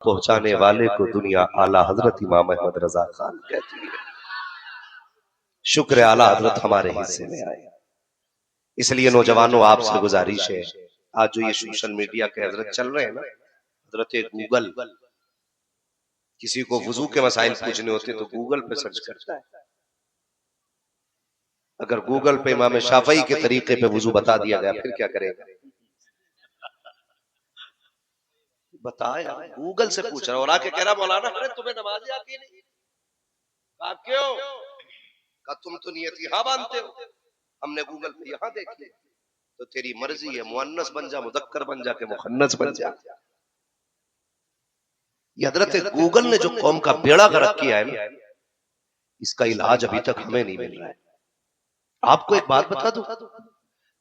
पहुंचाने वाले को दुनिया आला हजरत इमाम अहमद रजा खान कहती है। शुक्र आला हजरत हमारे हिस्से में आए। इसलिए नौजवानों, आपसे गुजारिश है, आज जो ये सोशल मीडिया के हजरत चल रहे हैं ना, हजरत गूगल, किसी को वुजू के मसाइल पूछने होते तो गूगल पे सर्च करता है। अगर गूगल पे इमाम शाफई के तरीके पे वुजू बता दिया गया, फिर क्या करेगा? बताया, गूगल से पूछ रहा और आके कह रहा मौलाना अरे तुम्हें नमाज आती नहीं। कहा क्यों? कहा तुम तो नियत यहाँ बांधते हो, हमने गूगल पे यहाँ देख लिया। तो तेरी मर्जी है, मुअन्नस बन जा, मुदक्कर बन जा, के मुखन्नस बन जा। ये हजरत गूगल ने जो कौम का बेड़ा गर्क किया है ना, इसका इलाज अभी तक हमें नहीं मिल रहा है। आपको एक बात बता दूं,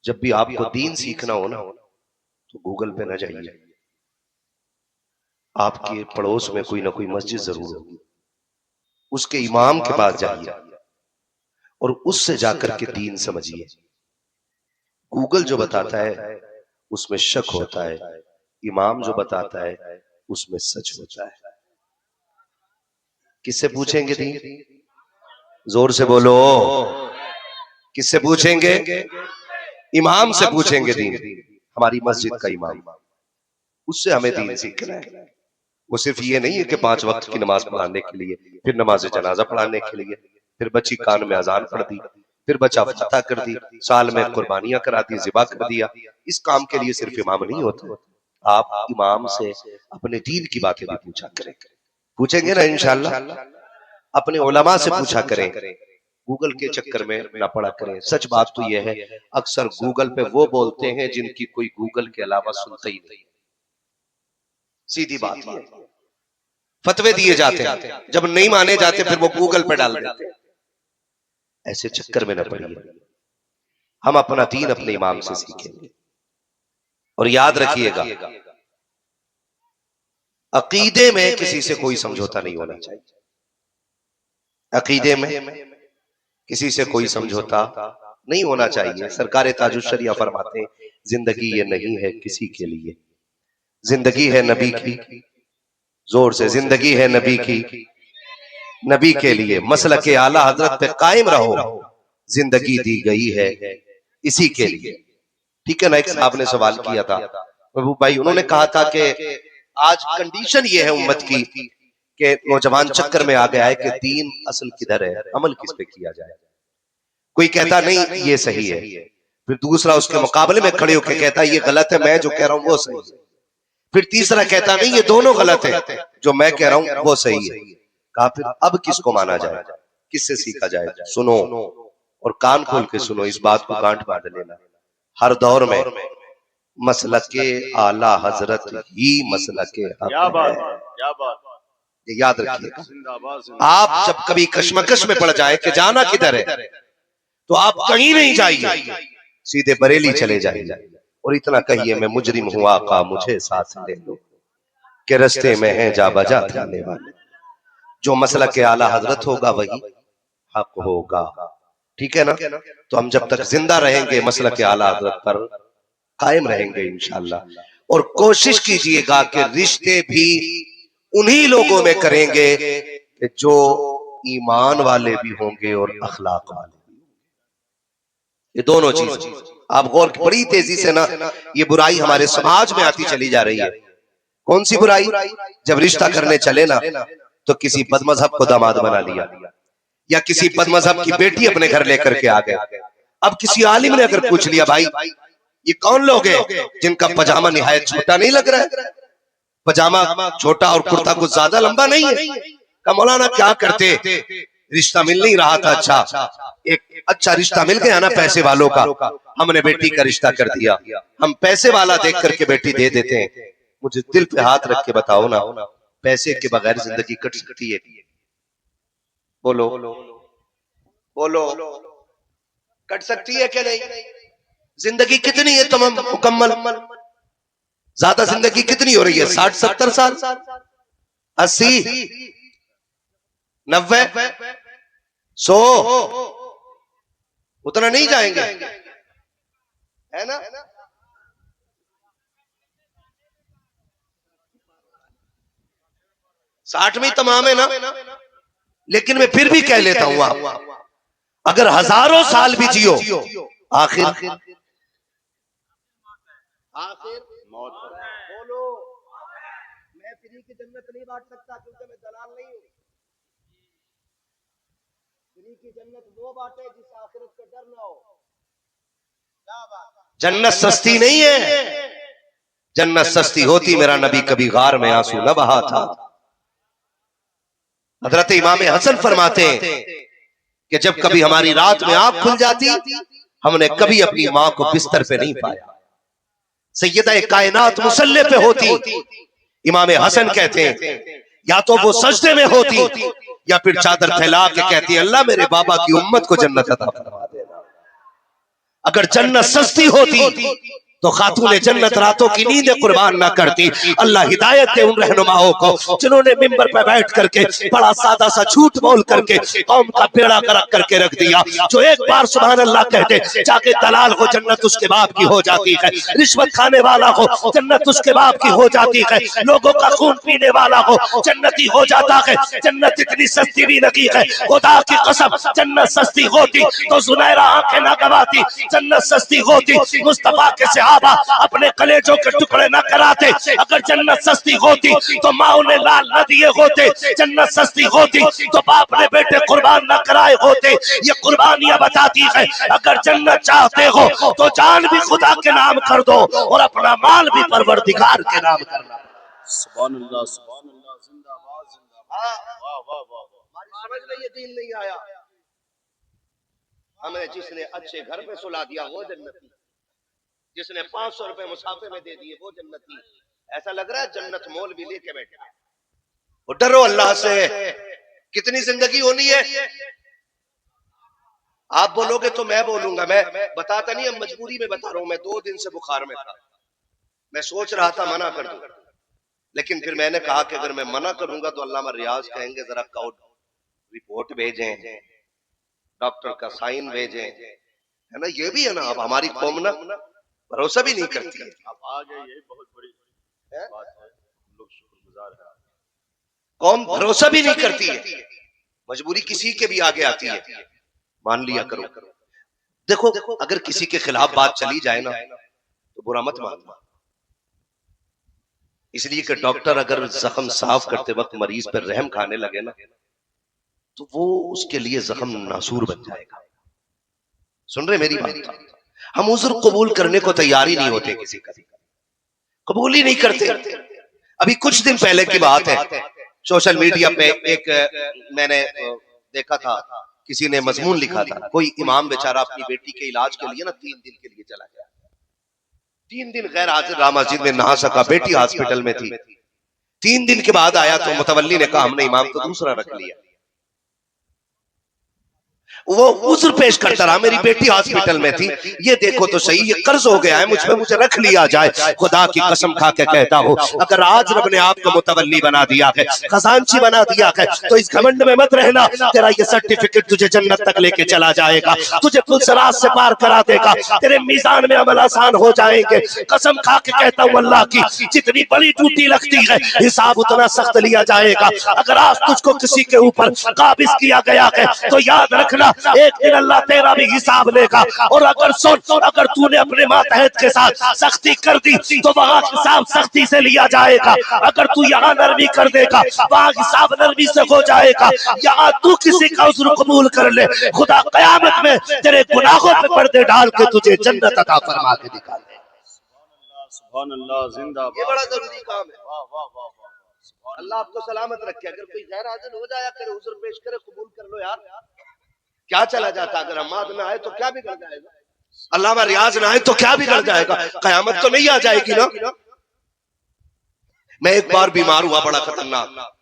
जब भी आपको दीन सीखना हो ना, तो गूगल पे ना जाइए। आपके पड़ोस में कोई ना कोई मस्जिद जरूर होगी, उसके इमाम के पास जाइए और उससे जाकर के दीन समझिए। गूगल जो बताता है उसमें शक होता है, इमाम जो बताता है उसमें सच होता है। किससे पूछेंगे दीन? जोर से बोलो। किससे पूछेंगे? इमाम से पूछेंगे दीन। हमारी मस्जिद का इमाम, उससे हमें दीन सीखना है। वो सिर्फ ये नहीं है कि 5 वक्त की नमाज पढ़ाने के लिए, फिर नमाज जनाजा पढ़ाने के लिए, फिर बच्ची कान में अजान पढ़ दी, फिर बच्चा फतह कर दी, साल में कुर्बानियां करा दी, ज़िबा कर दिया। इस काम के लिए सिर्फ इमाम नहीं होता। आप इमाम से अपने दीन की बातें भी पूछा करें। पूछेंगे ना इंशाअल्लाह, अपने उलमा से पूछा करें। गूगल के चक्कर में ना पड़ा करें। सच बात तो यह है, अक्सर गूगल पे वो बोलते हैं जिनकी कोई गूगल के अलावा सुनता ही नहीं। सीधी बात है। फतवे दिए जाते हैं, जब नहीं माने जाते फिर वो गूगल पे डाल देते हैं। ऐसे चक्कर में न पड़िए। हम अपना दीन अपने इमाम से सीखेंगे। और याद रखिएगा, अकीदे में किसी से कोई समझौता नहीं होना चाहिए। अकीदे में किसी से कोई समझौता नहीं होना चाहिए। सरकार ताजुश्शरिया फरमाते हैं, जिंदगी ये नहीं है किसी के लिए, जिंदगी है नबी की। जोर से, जिंदगी है नबी की, नबी के लिए। मसलक के आला हजरत पे कायम रहो, जिंदगी दी गई है इसी के लिए। ठीक है ना? एक साहब ने सवाल किया था महबूब भाई, उन्होंने कहा था कि आज कंडीशन ये है उम्मत की कि नौजवान चक्कर में आ गया है कि दीन असल किधर है, अमल किस पे किया जाए। कोई कहता नहीं ये सही है, फिर दूसरा उसके मुकाबले में खड़े होकर कहता ये गलत है, मैं जो कह रहा हूं वो सही है। फिर तीसरा कहता नहीं ये दोनों गलत है, जो मैं कह रहा हूं वो सही है। कहा फिर अब किसको माना जाए, किससे सीखा जाए? सुनो और कान खोल के सुनो, इस बात को गांठ बांध लेना। हर दौर में मसलके आला हजरत ही मसलके हक है। ये याद रखिएगा। आप जब कभी कश्मकश में पड़ जाए कि जाना किधर है, तो आप कहीं नहीं जाइए, सीधे बरेली चले जाइए और इतना कहिए मैं मुजरिम हूं आका मुझे साथ ले लो, के रस्ते में है जा बजा थाने वाले। जो मसलक के आला हजरत होगा वही हक होगा। ठीक है ना? तो हम जब तक जिंदा रहेंगे मसलक के आला हजरत पर कायम रहेंगे इंशाअल्लाह। और कोशिश कीजिएगा कि रिश्ते भी उन्हीं लोगों में करेंगे जो ईमान वाले भी होंगे और अखलाक वाले। ये दोनों चीज आप गौर, बड़ी तेजी से ना ये बुराई हमारे समाज में आती चली जा रही है। कौन सी बुराई? जब रिश्ता करने चले ना तो किसी बदमजहब को दामाद बना लिया, या किसी बदमजहब की बेटी अपने घर लेकर के आ गए। अब किसी आलिम ने अगर पूछ लिया भाई ये कौन लोग हैं जिनका पजामा निहायत छोटा नहीं लग रहा है, पजामा छोटा और कुर्ता कुछ ज्यादा लंबा नहीं है? का मौलाना क्या करते, रिश्ता मिल नहीं रहा था, अच्छा एक अच्छा रिश्ता मिल गया ना पैसे वालों का, हमने बेटी का रिश्ता कर दिया। हम पैसे वाला देख करके बेटी दे देते हैं। मुझे दिल पे हाथ रख के बताओ ना, पैसे के बगैर जिंदगी कट सकती है? बोलो बोलो, कट सकती है क्या नहीं? जिंदगी कितनी है तमाम मुकम्मल? ज्यादा जिंदगी कितनी हो रही है? 60-70 साल, 80, 90, 100, उतना नहीं जाएंगे, है ना? 60वीं तमाम है ना, लेकिन मैं फिर भी कह लेता हूं आप अगर हजारों साल भी जियो आखिर आखिर मौत। बोलो, मैं फ्री की जन्नत नहीं बांट सकता क्योंकि मैं दलाल नहीं हूं। फ्री की जन्नत वो बांटे जिस आखिरत का डर ना हो। क्या बात, जन्नत सस्ती नहीं है। जन्नत सस्ती होती मेरा नबी कभी गार में आंसू न बहा था। हजरत इमाम हसन फरमाते हैं कि जब कभी हमारी रात में आंख खुल जाती हमने कभी अपनी मां को बिस्तर पे नहीं पाया। सैयदा कायनात मुसल्ले पे होती, इमाम हसन कहते हैं या तो वो सजदे में होती या फिर चादर फैला के कहती अल्लाह मेरे बाबा की उम्मत को जन्नत अता फरमा देना। अगर जन्नत सस्ती होती तो खातून जन्नत रातों की नींद कुर्बान ना करती। अल्लाह हिदायत दे उन रहनुमाओं को जिन्होंने मिंबर पर बैठ करके बड़ा सादा सा झूठ बोल करके कौम का बेड़ा गर्क करके रख दिया। जो एक बार सुभान अल्लाह कहते जाके दलाल हो जन्नत उसके बाप की हो जाती है, रिश्वत खाने वाला हो जन्नत उसके बाप की हो जाती है, लोगों का खून पीने वाला हो जन्नती हो जाता है। जन्नत इतनी सस्ती भी नहीं है, खुदा की कसम जन्नत सस्ती होती तो सुनहरा आंखें ना गवाती। जन्नत सस्ती होती मुस्तफा के सहाबा अपने कलेजों के टुकड़े न कराते। अगर जन्नत सस्ती होती तो माओ ने लाल न दिए होते। जन्नत सस्ती होती तो बाप ने बेटे कुर्बान न कराए होते। ये कुर्बानियां बताती है अगर जन्नत चाहते हो तो जान भी खुदा के नाम कर दो और अपना माल भी परवरदिगार के नाम करना। सुभान अल्लाह, सुभान अल्लाह, जिंदाबाद जिंदाबाद, वाह वाह वाह। हमारी समझ में ये दीन नहीं आया। हमें जिसने अच्छे घर में सुला दिया वो जन्नती, जिसने 500 रुपए मुसाफे में दे दिए वो जन्नती। ऐसा लग रहा है जन्नत मोल भी लेके बैठा है। वो डरो अल्लाह से। कितनी जिंदगी होनी है? आप बोलोगे तो मैं बोलूंगा। मैं बताता नहीं, अब मजबूरी में बता रहा हूं। मैं 2 दिन से बुखार में था। मैं सोच रहा था मना कर दूं, लेकिन फिर मैंने कहा कि अगर मैं मना करूंगा तो अल्लामा रियाज कहेंगे जरा काउट रिपोर्ट भेजें, डॉक्टर का साइन भेजें, है ना। ये भी है ना, अब हमारी कौम ना भरोसा भी नहीं करती है। आप आ गए, यही बहुत बड़ी बात है। हम लोग शुक्रगुजार हैं। कौम भरोसा भी नहीं करती है, मजबूरी किसी के भी आगे आती है। मान लिया करो। देखो अगर किसी के खिलाफ बात चली जाए ना तो बुरा मत मानना, इसलिए कि डॉक्टर अगर जख्म साफ करते वक्त मरीज पर रहम खाने लगे ना तो वो उसके लिए जख्म नासूर बन जाएगा। सुन रहे मेरी बात? हम उज़्र कबूल करने को तैयार ही नहीं होते, किसी का कबूल ही नहीं करते। अभी कुछ दिन पहले की बात है, सोशल मीडिया पे एक मैंने देखा था, किसी ने मजमून लिखा था, कोई इमाम बेचारा अपनी बेटी के इलाज के लिए ना 3 दिन के लिए चला गया। 3 दिन गैर हाजिर रहा, मस्जिद में नहा सका, बेटी हॉस्पिटल में थी। 3 दिन के बाद आया तो मुतवल्ली ने कहा हमने इमाम तो दूसरा रख लिया। वो उज़्र पेश करता रहा, मेरी बेटी हॉस्पिटल में थी, ये देखो तो सही, ये कर्ज हो गया है मुझ पे, मुझे रख लिया जाए। खुदा की कसम खा के कहता हूँ अगर आज रब ने आपको मुतवल्ली बना दिया है, खजांची बना दिया है, तो इस घमंड में मत रहना। तेरा ये सर्टिफिकेट तुझे जन्नत तक लेके चला जाएगा, तुझे पुलसरात से पार करा देगा, तेरे मीजान में अमल आसान हो जाएंगे। कसम खा के कहता हूँ अल्लाह की, जितनी बड़ी ड्यूटी लगती है हिसाब उतना सख्त लिया जाएगा। अगर आज तुझको किसी के ऊपर काबिज किया गया है तो याद रखना एक दिन अल्लाह तेरा भी हिसाब लेगा। और अगर सुन, अगर तूने अपने मातहत के साथ सख्ती कर दी तो वहां हिसाब सख्ती से लिया जाएगा। अगर तू यहाँ नरमी कर देगा वहां हिसाब नरमी से हो जाएगा। यहाँ तू किसी का उज़्र कबूल कर ले, खुदा कयामत में तेरे गुनाहों पे पर्दे डाल के तुझे जन्नत अता फरमा के दिखाए। सुभान अल्लाह, जिंदाबाद। ये बड़ा जरूरी काम है। वाह वाह वाह वाह। अल्लाह आपको सलामत रखे। अगर कोई गैर हाजिर हो जाया करे, उज़्र पेश करे, कबूल कर लो यार, क्या चला जाता। अगर हमाद में आए तो क्या बिगड़ जाएगा, अल्लामा रियाज ना आए तो क्या बिगड़ जाएगा, कयामत तो नहीं आ जाएगी ना। मैं एक बार बीमार हुआ, बड़ा खतरनाक।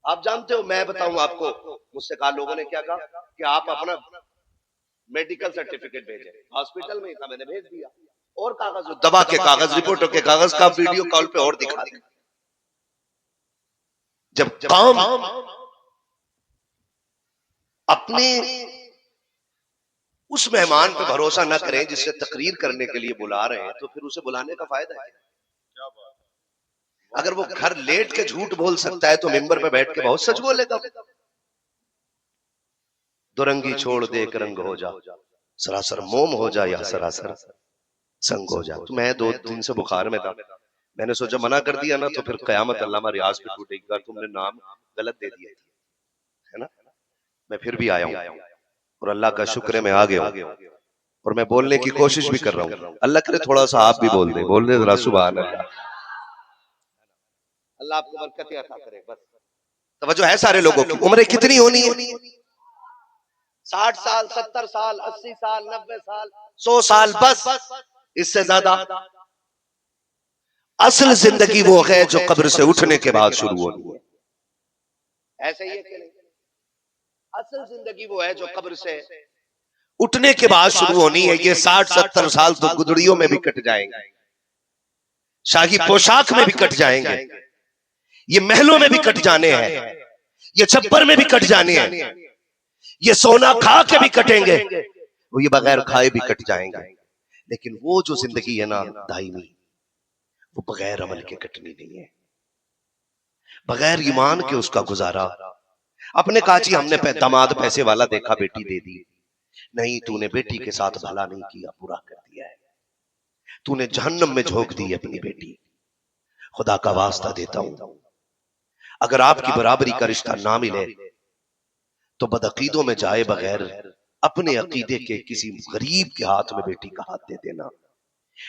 आप जानते हो, मैं बताऊं आपको, मुझसे कहा लोगों ने क्या कहा कि आप अपना मेडिकल सर्टिफिकेट भेजें। हॉस्पिटल में ही था, मैंने भेज दिया। और कागज, दवा के कागज, रिपोर्टों के कागज का वीडियो कॉल पे और दिखा दिया। जब काम अपने उस मेहमान पे भरोसा न करें जिससे तकरीर करने के लिए बुला रहे हैं, तो फिर उसे बुलाने का फायदा है। क्या बात, अगर वो घर लेट के झूठ बोल सकता है तो मिंबर पे बैठ के बहुत सच बोलेगा। दुरंगी छोड़ दे एक रंग हो जा, सरासर मोम हो जा या सरासर संग हो जा। तो मैं 2 दिन से बुखार में था, मैंने सोचा मना कर दिया ना तो फिर कयामत अल्लामा रियाज पे टूटेगी, तुमने नाम गलत दे दिया है ना। मैं फिर भी आया हूँ और अल्लाह का शुक्र है मैं आ गया हूँ और मैं बोलने की कोशिश भी कर रहा हूँ। अल्लाह करे थोड़ा सा आप भी बोल दे जरा सुभान अल्लाह। अल्लाह आपको बरकत अता करे। बस तवज्जो है सारे लोगों की। उम्रें कितनी होनी है? 60 साल, 70 साल, 80 साल, 90 साल, 100 साल, बस इससे ज्यादा। असल जिंदगी वो है जो कब्र से उठने के बाद शुरू होनी है। ऐसे ही है कि नहीं? असल जिंदगी वो है जो कब्र से उठने के बाद शुरू होनी है। ये 60-70 साल तो गुदड़ियों में भी कट जाएंगे, शाही पोशाक में भी कट जाएंगे, ये महलों में भी कट जाने हैं, ये छप्पर में भी कट जाने हैं, ये सोना खा के भी कटेंगे, वो ये बगैर खाए भी कट जाएंगे। लेकिन वो जो जिंदगी है ना दायमी, वो बगैर अमल के कटनी नहीं है, बगैर ईमान के उसका गुजारा। अपने काजी हमने दामाद पैसे वाला देखा बेटी दे दी, नहीं तूने बेटी के साथ भला नहीं किया, बुरा कर दिया है, तूने जहन्नम में झोंक दी अपनी बेटी। खुदा का वास्ता देता हूं, अगर आपकी बराबरी का रिश्ता ना मिले तो बदअकीदों में जाए बगैर अपने अकीदे के किसी गरीब के हाथ में बेटी का हाथ दे देना।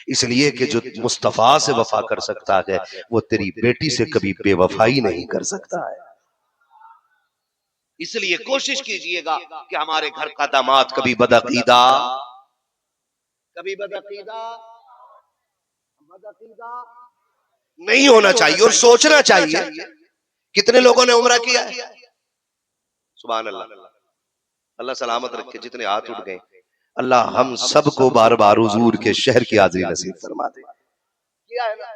इसलिए कि जो मुस्तफा से वफा कर सकता है वो तेरी बेटी से कभी बेवफाई नहीं कर सकता है। इसलिए कोशिश कीजिएगा कि हमारे घर का दामाद कभी बदअकीदा नहीं होना चाहिए और सोचना चाहिए। कितने लोगों ने उम्रा किया है? सुभान अल्लाह, अल्लाह सलामत रखे जितने हाथ उठ गए। अल्लाह हम सबको बार बार हुजूर के शहर की हाजिरी नसीब फरमा दे। किया है ना?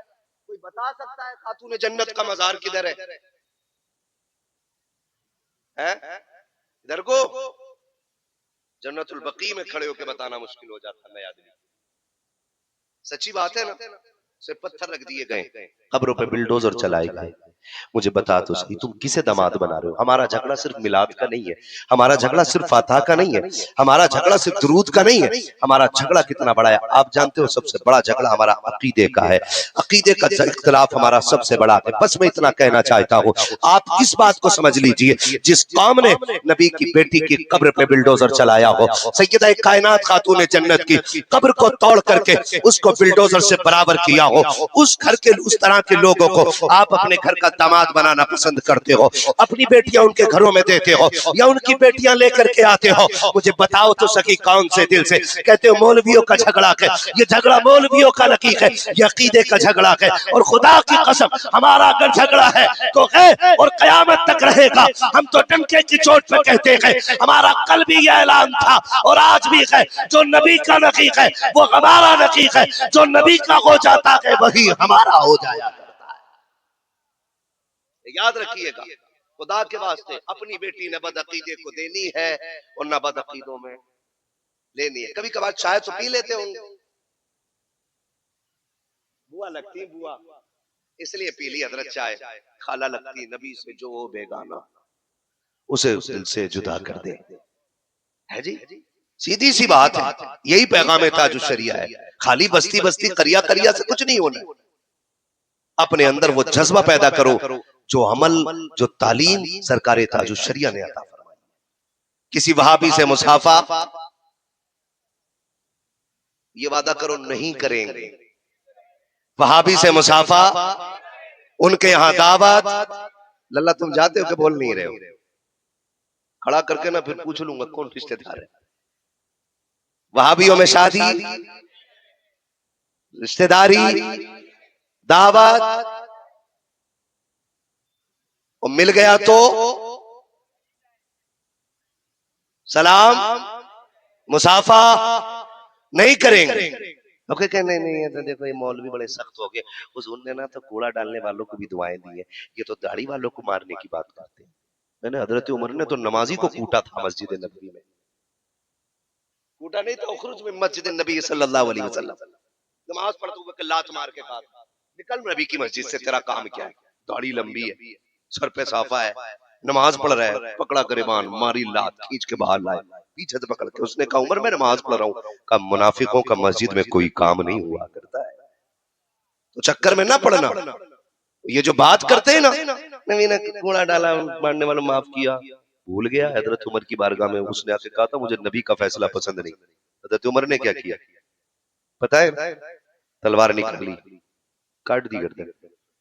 कोई बता सकता है खातून जन्नत का मजार किधर है? इधर को जन्नतुल बकी में खड़े होकर बताना मुश्किल हो जाता नया आदमी। सच्ची बात है ना। से पत्थर रख दिए गए, कब्रों पे बिल्डोजर चलाए गए। मुझे बता तो सही तुम किसे दामाद बना रहे हो? हमारा झगड़ा सिर्फ मिलाद का नहीं है, हमारा झगड़ा सिर्फ फातहा का नहीं है, हमारा झगड़ा सिर्फ दुरूद का नहीं है। हमारा झगड़ा कितना बड़ा है आप जानते हो? सबसे बड़ा झगड़ा हमारा अकीदे का है। अकीदे का इख्तिलाफ हमारा सबसे बड़ा है। बस मैं इतना कहना चाहता हूँ, आप इस बात को समझ लीजिए, जिस कौम ने नबी की बेटी की कब्र पे बिल्डोजर चलाया हो, सैयदा कायनात खातून जन्नत की कब्र को तोड़ करके उसको बिल्डोजर से बराबर किया हो, उस घर के उस तरह के लोगों को आप अपने घर का दामाद बनाना पसंद करते हो, अपनी बेटियां उनके घरों में देते हो या उनकी बेटियां लेकर के आते हो। मुझे बताओ तो सकी कौन से दिल से? कहते हो मौलवियों का झगड़ा है, ये झगड़ा मौलवियों का नहीं है, ये अकीदे का झगड़ा है। और खुदा की कसम हमारा अगर झगड़ा है तो है और कयामत तक रहेगा। हम तो डंके की चोट पे कहते हैं, हमारा कल भी यह ऐलान था और आज भी है, जो नबी का नकीक है वो हमारा नकीक है, जो नबी का हो जाता है वही हमारा हो जाया करता है। याद रखिएगा, खुदा के वास्ते अपनी बेटी ने बदअकीदे को देनी है और न बदअकीदों में लेनी है। कभी कभार चाय तो पी लेते होंगे, बुआ लगती बुआ इसलिए पी ली हजरत चाय, खाला लगती नबी से जो वो बेगाना उसे उस दिल से जुदा कर दे। है जी, सीधी सी बात है, यही पैगाम ताजुश शरिया है। खाली बस्ती बस्ती करिया करिया से कुछ नहीं होना। अपने अंदर वो जज्बा पैदा करो, जो अमल जो तालीम सरकार ताजुश शरिया ने अता फरमाई। किसी वहाबी से मुसाफा ये वादा करो नहीं करेंगे, वहाबी से मुसाफा, उनके यहां दावत। लल्ला तुम जाते हो कि बोल नहीं रहे हो? खड़ा करके ना फिर पूछ लूंगा कौन रिश्तेदार है। वहाबियों में शादी, रिश्तेदारी, दावत और मिल गया तो सलाम मुसाफा नहीं करेंगे। ओके क्या? नहीं नहीं, तो देखो ये मौलवी बड़े सख्त हो गए, हुजूर ने ना तो कूड़ा डालने वालों को भी दुआएं दी है, ये तो दाढ़ी वालों को मारने की बात करते हैं। मैंने हजरत उमर ने तो नमाजी को कूटा था मस्जिद नबवी में, कूटा नहीं था, उखरुज में मस्जिद नबी सल्लल्लाहु अलैहि वसल्लम, नमाज पढ़ते हुए लात मार के कहा निकल नबी की मस्जिद से, तेरा काम क्या है? दाढ़ी लंबी है, सर पे साफा है, नमाज पढ़ रहा है, पकड़ा गरेबान, मारी लात, खींच के बाहर लाए, पीछे से पकड़ के। उसने कहा उमर मैं नमाज पढ़ रहा हूँ। कहा मुनाफिकों का मस्जिद में कोई काम नहीं हुआ करता है, तो चक्कर में ना पड़ना। ये जो बात करते हैं ना, नबी ने कूड़ा डाला, मारने वाला माफ किया, भूल गया हजरत उमर की बारगाह में उसने आके कहा था मुझे नबी का फैसला पसंद नहीं। हजरत उमर ने क्या किया पता है? तलवार निकाली, काट दी गर्दन।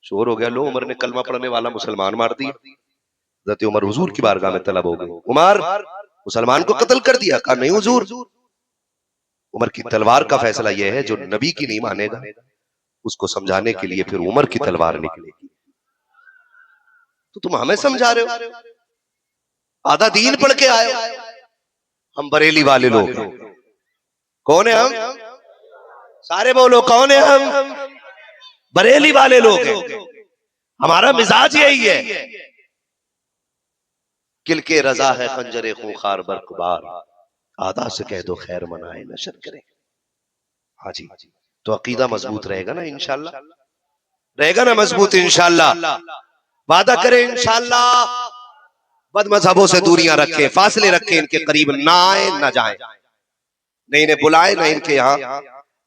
शोर हो गया, लो उमर ने कलमा पढ़ने वाला मुसलमान मार दिया। हजरत उमर हुजूर की बारगाह में तलब हो गए, उमर मुसलमान को कत्ल कर दिया। कहा नहीं हुजूर, उमर की तलवार का फैसला यह है जो नबी की नहीं मानेगा उसको समझाने के लिए फिर उमर की तलवार निकलेगी। तो तुम हमें समझा रहे हो, आधा दीन पढ़ के आए हो। हम बरेली वाले लोग हैं। कौन है हम? सारे बोलो कौन है हम? बरेली वाले लोग हैं। हमारा मिजाज यही है, किल के रजा है खंजरे खूंखार बरकबार, आधा से कह दो खैर मनाए नशर करें। हाँ जी, तो अकीदा मजबूत रहेगा ना इंशाल्लाह, रहेगा ना मजबूत इंशाल्लाह। वादा करें इंशाल्लाह, बद मजहबों से दूरियां रखें, फासले रखें, इनके करीब ना आए ना जाए, न इन्हें बुलाए ना इनके यहाँ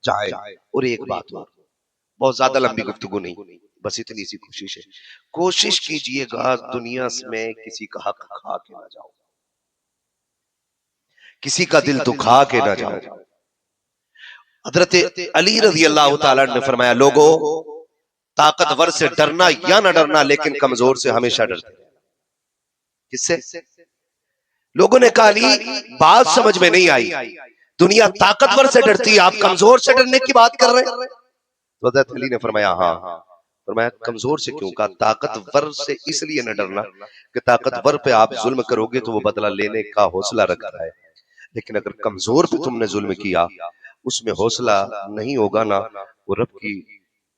जाए। और एक बात और, बहुत ज्यादा लंबी गुफ्तगू नहीं, बस इतनी सी कोशिश है, कोशिश कीजिएगा दुनिया में किसी का हक खा के ना जाओ, किसी का दिल दुखा के ना जाओ। हजरत अली रज़ी अल्लाह तआला ने फरमाया लोगों, ताकतवर से डरना या ना डरना, लेकिन कमजोर से हमेशा डरते। किससे? लोगों ने कहा अली बात समझ में नहीं आई, दुनिया ताकतवर से डरती है, आप कमजोर से डरने की बात कर रहे हैं। तो हजरत अली ने फरमाया हाँ। फरमाया कमजोर से क्यों? कहा ताकतवर से इसलिए न डरना कि ताकतवर पे आप जुल्म करोगे तो वो बदला लेने का हौसला रखता है, लेकिन अगर कमजोर पे तुमने जुल्म किया उसमें हौसला नहीं होगा ना, वो रब की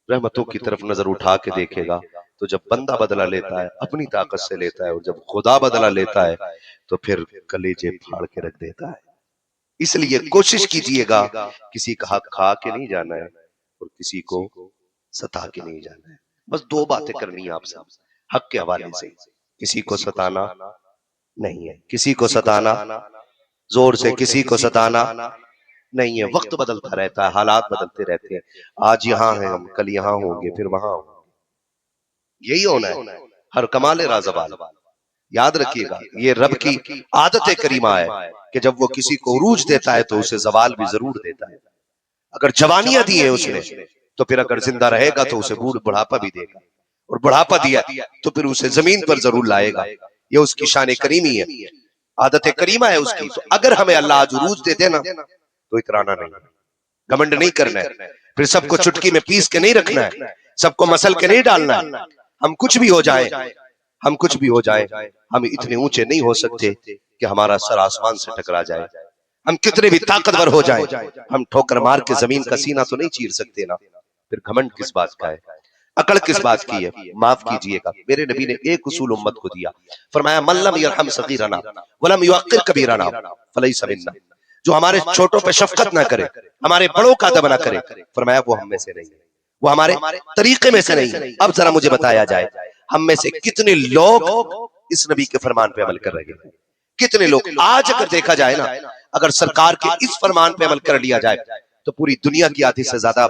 रहमतों की तरफ नजर उठा के देखेगा। तो जब बंदा बदला लेता है अपनी ताकत से लेता है, और जब खुदा बदला लेता है तो फिर कलेजे फाड़ के रख देता है। इसलिए कोशिश कीजिएगा किसी का हक खा के नहीं जाना है और किसी को सता के नहीं जाना है। बस दो बातें करनी है आपसे हक के हवाले से, किसी को सताना नहीं है, किसी को सताना जोर से किसी को सताना नहीं है। वक्त बदलता रहता है, हालात बदलते रहते हैं, आज यहाँ हैं हम, कल यहाँ होंगे, फिर वहां होंगे, यही होना है। हर कमाल राज़बाल, याद रखिएगा ये रब की आदत करीमा है कि जब वो किसी को उरूज देता है तो उसे जवाल भी जरूर देता है। अगर जवानियां दी है उसने तो फिर अगर जिंदा रहेगा तो उसे बुढ़ापा भी देगा, और बुढ़ापा दिया तो फिर उसे जमीन पर जरूर लाएगा। ये उसकी शान करीमी है, आदत करीमा है उसकी। तो अगर हमें अल्लाह आज उरूज दे देना तो इतराना नहीं, घमंड नहीं करना है, फिर सबको चुटकी में पीस के नहीं रखना है, सबको मसल के नहीं डालना है। हम कुछ भी हो जाए, हम कुछ भी हो जाए, हम इतने ऊंचे नहीं हो सकते कि हमारा सर आसमान से टकरा जाए। हम कितने भी ताकतवर हो जाएं, हम ठोकर मार के जमीन का सीना तो नहीं चीर सकते ना, फिर घमंड किस बात का है, अकड़ किस बात की है। माफ कीजिएगा, मेरे नबी ने एक उसूल उम्मत को दिया, फरमाया मल्लम यरहम सगीरना वलम युअक्किर कबीरना फलैसा मिन्ना, जो हमारे छोटों पे शफकत ना करे, हमारे बड़ों का अदब ना करे, फरमाया वो हम में से नहीं है, वो हमारे तरीके में से नहीं है। अब जरा मुझे बताया जाए हम में से कितने लोग इस नबी के फरमान पे अमल कर रहे हैं? कितने लोग? आज अगर देखा जाए ना, अगर सरकार के इस फरमान पे अमल कर लिया जाए तो पूरी दुनिया की आधी से ज्यादा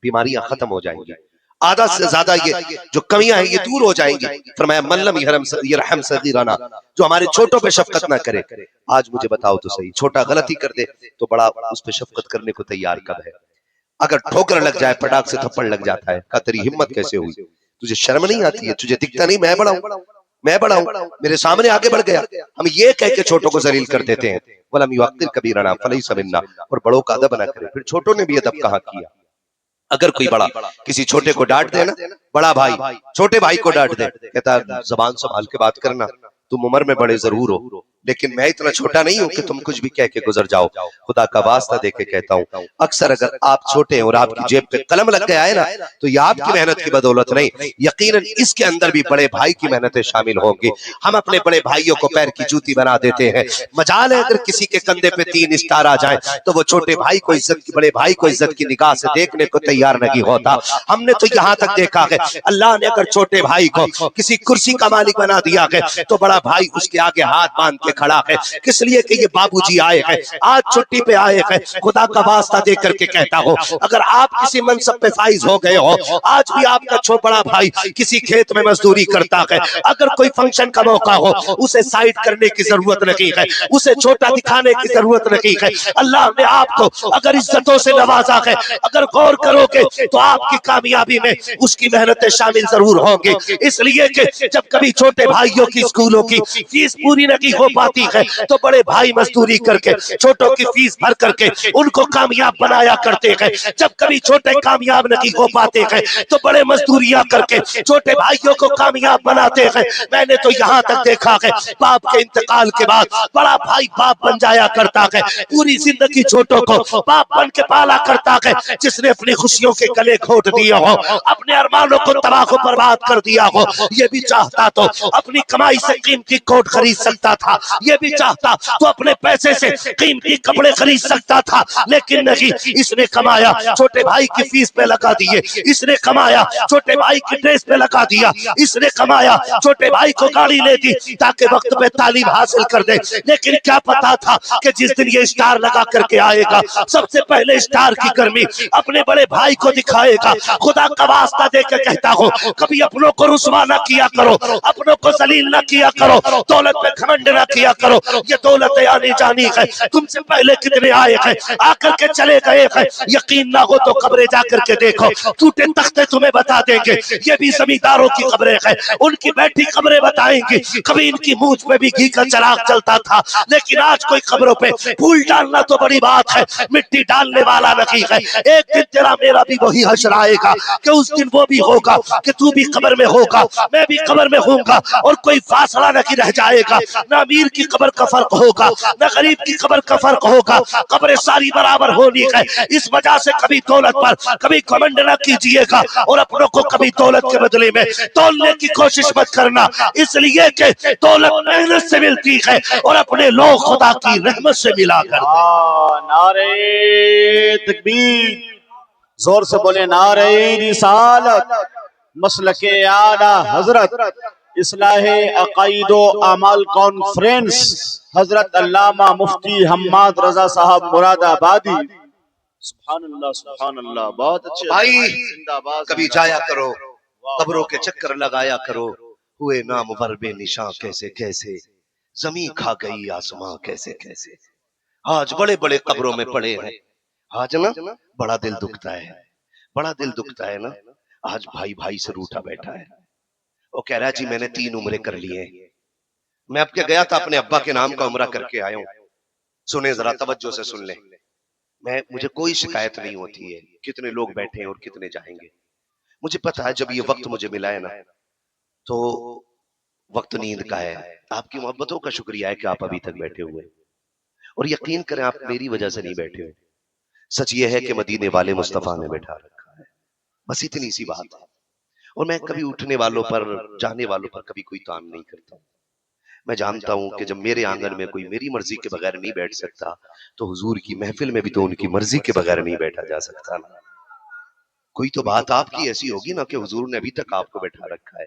बीमारियां खत्म हो जाएंगी, आधा से ज्यादा ये जो कमियां हैं ये दूर हो जाएंगी। फरमाया मल्लम यरहम सगीरना, जो हमारे छोटों पे शफकत ना करे। आज मुझे बताओ तो सही, छोटा गलती कर दे तो बड़ा उस पे शफकत करने को तैयार कब है? अगर ठोकर लग जाए, पटाख से थप्पड़ लग जाता है, का तेरी हिम्मत कैसे हुई? तुझे शर्म नहीं आती है? तुझे दिखता नहीं मैं बड़ा हूं, मैं बड़ा हूं, मेरे सामने आगे बढ़ गया? हम ये कह के छोटों को जलील कर देते हैं, वलम युअक्किर कबीरना फलैसा मिन्ना, और बड़ों का अदब ना करे। फिर छोटों ने भी अदब कहां किया? अगर कोई बड़ा किसी छोटे को डांट दे ना, बड़ा भाई छोटे भाई को डांट दे, कहता जबान संभाल के बात करना, तुम उम्र में बड़े जरूर हो लेकिन मैं इतना छोटा नहीं हूं कि तुम कुछ भी कह के गुजर जाओ। खुदा का वास्ता दे के कहता हूं, अक्सर अगर आप छोटे हैं और आपकी जेब पे कलम लग गया है ना, तो ये आपकी मेहनत की बदौलत नहीं, यकीनन इसके अंदर भी बड़े भाई की मेहनतें शामिल होंगी। हम अपने बड़े भाइयों को पैर की जूती बना देते हैं। मजाल है अगर किसी के कंधे पे 3 स्टार आ जाए तो वो छोटे भाई को इज्जत की, बड़े भाई को इज्जत की निगाह से देखने को तैयार नहीं होता। हमने तो यहाँ तक देखा है, अल्लाह ने अगर छोटे भाई को किसी कुर्सी का मालिक बना दिया है तो बड़ा भाई उसके आगे हाथ बांध के खड़ा है, किस लिए कि ये बाबूजी आए हैं, आज छुट्टी पे आए हैं। खुदा का वास्ता दे करके कहता हो, अगर आप किसी मनसब पे फाइज हो गए हो, आज भी आपका बड़ा भाई किसी खेत में मजदूरी करता है, अगर कोई फंक्शन का मौका हो उसे साइड करने की जरूरत नहीं है, उसे छोटा दिखाने की जरूरत नहीं है। अल्लाह ने आपको अगर इज्जतों से नवाजा है, अगर गौर करोगे तो आपकी कामयाबी में उसकी मेहनतें शामिल जरूर होंगी। इसलिए कि जब कभी छोटे भाइयों की स्कूलों की फीस पूरी नहीं हो पाती है तो बड़े भाई मजदूरी करके छोटों की फीस भर करके उनको कामयाब बनाया करते हैं। जब कभी छोटे कामयाब नहीं हो पाते हैं तो बड़े मजदूरियां करके छोटे भाइयों को कामयाब बनाते हैं। मैंने तो यहाँ तक देखा है, बाप के इंतकाल के बाद बड़ा भाई बाप बन जाया करता है, पूरी जिंदगी छोटों को बाप बन के पाला करता है। जिसने अपनी खुशियों के गले घोट दिए हो, अपने अरमानों को तबाह बर्बाद कर दिया हो, ये भी चाहता तो अपनी कमाई से कीमती कोट खरीद सकता था, ये भी चाहता तो अपने पैसे से कीमती कपड़े खरीद सकता था, लेकिन नहीं, इसने कमाया छोटे भाई की फीस पे लगा दिए, इसने कमाया छोटे भाई की ड्रेस पे लगा दिया, इसने कमाया छोटे भाई को गाड़ी ले दी ताकि वक्त पे तालीम हासिल कर दे। लेकिन क्या पता था कि जिस दिन ये स्टार लगा करके आएगा, सबसे पहले स्टार की गर्मी अपने बड़े भाई को दिखाएगा। खुदा का वास्ता देकर कहता हूँ, कभी अपनों को रुसवा ना किया करो, अपनों को जलील ना किया करो, दौलत पे घमंड ना किया करो। ये दौलत आनी जानी है, तुमसे पहले कितने आए हैं, आकर के चले गए हैं। यकीन ना हो तो कब्रें जाकर के देखो, टूटे तख्ते तुम्हें बता देंगे ये भी जमींदारों की कब्रें हैं, उनकी बैठी कब्रें बताएंगी। कभी इनकी मूंछ पे भी घी का चिराग चलता था, लेकिन आज कोई कब्रों पे फूल डालना तो बड़ी बात है, मिट्टी डालने वाला नहीं है। एक दिन तेरा मेरा भी वही हश्र आएगा कि उस दिन वो भी होगा कि तू भी कब्र में होगा, मैं भी कब्र में होऊंगा, और कोई फासला नहीं रह जाएगा। ना अमीर की कब्र का फर्क होगा, ना गरीब की कब्र का फर्क होगा, कब्रें सारी बराबर होनी है। इस वजह से कभी दौलत पर कभी घमंड न कीजिएगा और अपनों को कभी दौलत के बदले में तोलने की कोशिश मत करना, इसलिए कि दौलत मेहनत से मिलती है और अपने लोग खुदा की रहमत से मिला करते। नारे तकबीर, जोर से बोले नारे रिसालत, मसलके आला हजरत, इस्लाहे अकाइदो अमल कॉन्फ्रेंस, हजरत अल्लामा मुफ्ती हम्माद रजा साहब मुरादाबादी। सुभान अल्लाह, सुभान अल्लाह, बहुत अच्छे भाई जिंदाबाद। कभी जाया करो, कब्रों के चक्कर लगाया करो, हुए नामवर बेनिशां कैसे कैसे, जमीन खा गई आसमां कैसे कैसे। आज बड़े बड़े कब्रों में पड़े हैं, आज ना बड़ा दिल दुखता है, बड़ा दिल दुखता है ना। आज भाई भाई से रूठा बैठा है, वो कह रहा है जी मैंने 3 उम्रे कर लिए हैं। मैं अब क्या गया था अपने अब्बा के नाम का उम्रा करके आया हूं। सुने जरा तवज्जो से सुन ले, मैं मुझे कोई शिकायत नहीं होती है कितने लोग बैठे हैं और कितने जाएंगे। मुझे पता है जब ये वक्त मुझे मिला है ना, तो वक्त नींद का है। आपकी मोहब्बतों का शुक्रिया है कि आप अभी तक बैठे हुए, और यकीन करें आप मेरी वजह से नहीं बैठे हो। सच ये है कि मदीने वाले मुस्तफा ने बैठा रखा है, बस इतनी सी बात है। और मैं कभी उठने वालों पर, जाने वालों पर कभी कोई तान नहीं करता। मैं जानता हूं कि जब मेरे आंगन में कोई मेरी मर्जी के बगैर नहीं बैठ सकता, तो हुजूर की महफिल में भी तो उनकी मर्जी के बगैर नहीं बैठा जा सकता ना। कोई तो बात आपकी ऐसी होगी ना कि हुजूर ने अभी तक आपको बैठा रखा है।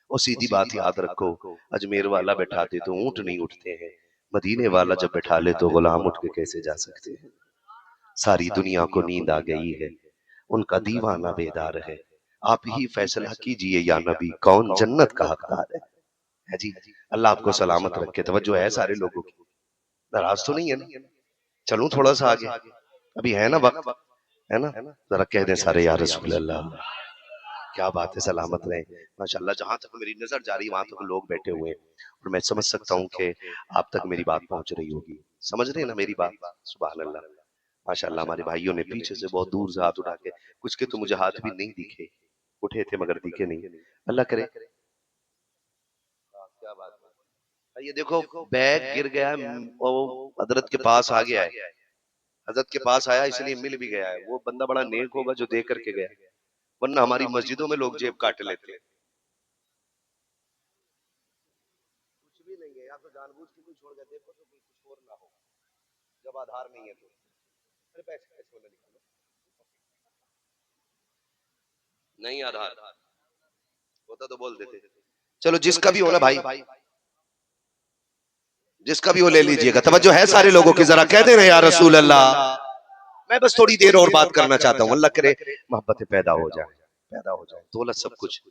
और सीधी बात याद रखो, अजमेर वाला बैठाते तो ऊंट नहीं उठते हैं, मदीने वाला जब बैठा ले तो गुलाम उठ के कैसे जा सकते हैं। सारी दुनिया को नींद आ गई है, उनका दीवाना बेदार है। आप ही फैसला कीजिए या नबी, कौन जन्नत का हकदार है जी। अल्लाह आपको सलामत रखे। तवज्जो है सारे लोगों की, नाराज तो नहीं है ना? चलूं थोड़ा सा आगे, अभी है ना वक्त, है ना? जरा कह दें सारे या रसूल अल्लाह। क्या बात है, सलामत रहे माशाल्लाह। जहां तक मेरी नजर जा रही है वहां तक लोग बैठे हुए हैं, और मैं समझ सकता हूँ कि आप तक मेरी बात पहुंच रही होगी। समझ रहे हैं ना मेरी बात? सुभान अल्लाह, माशाल्लाह। हमारे भाइयों ने पीछे से बहुत दूर से हाथ उठा के, कुछ के तो मुझे हाथ भी नहीं दिखे, उठे थे मगर दिखे नहीं। अल्लाह करे, क्या बात है। ये देखो बैग गिर गया है, वो हजरत के पास आ गया है, हजरत के पास आया इसलिए मिल भी गया है। वो बंदा बड़ा नेक होगा जो दे करके गया, वरना हमारी मस्जिदों में लोग जेब काट लेते हैं। कुछ भी नहीं है, या तो जानबूझ के कोई छोड़ गया, देखो तो कोई कुछ और ना हो, जब आधार नहीं है तो। अरे पैसे पैसे वाला निकालो, नहीं आधार होता तो बोल देते। चलो जिसका भी हो ना भाई, जिसका भी हो ले लीजिएगा। तवज्जो है सारे लोगों की, जरा कह दे रहे या रसूल अल्लाह। मैं बस थोड़ी देर और बात करना चाहता हूँ, अल्लाह करे मोहब्बतें पैदा हो जाए, पैदा हो जाए। दौलत सब कुछ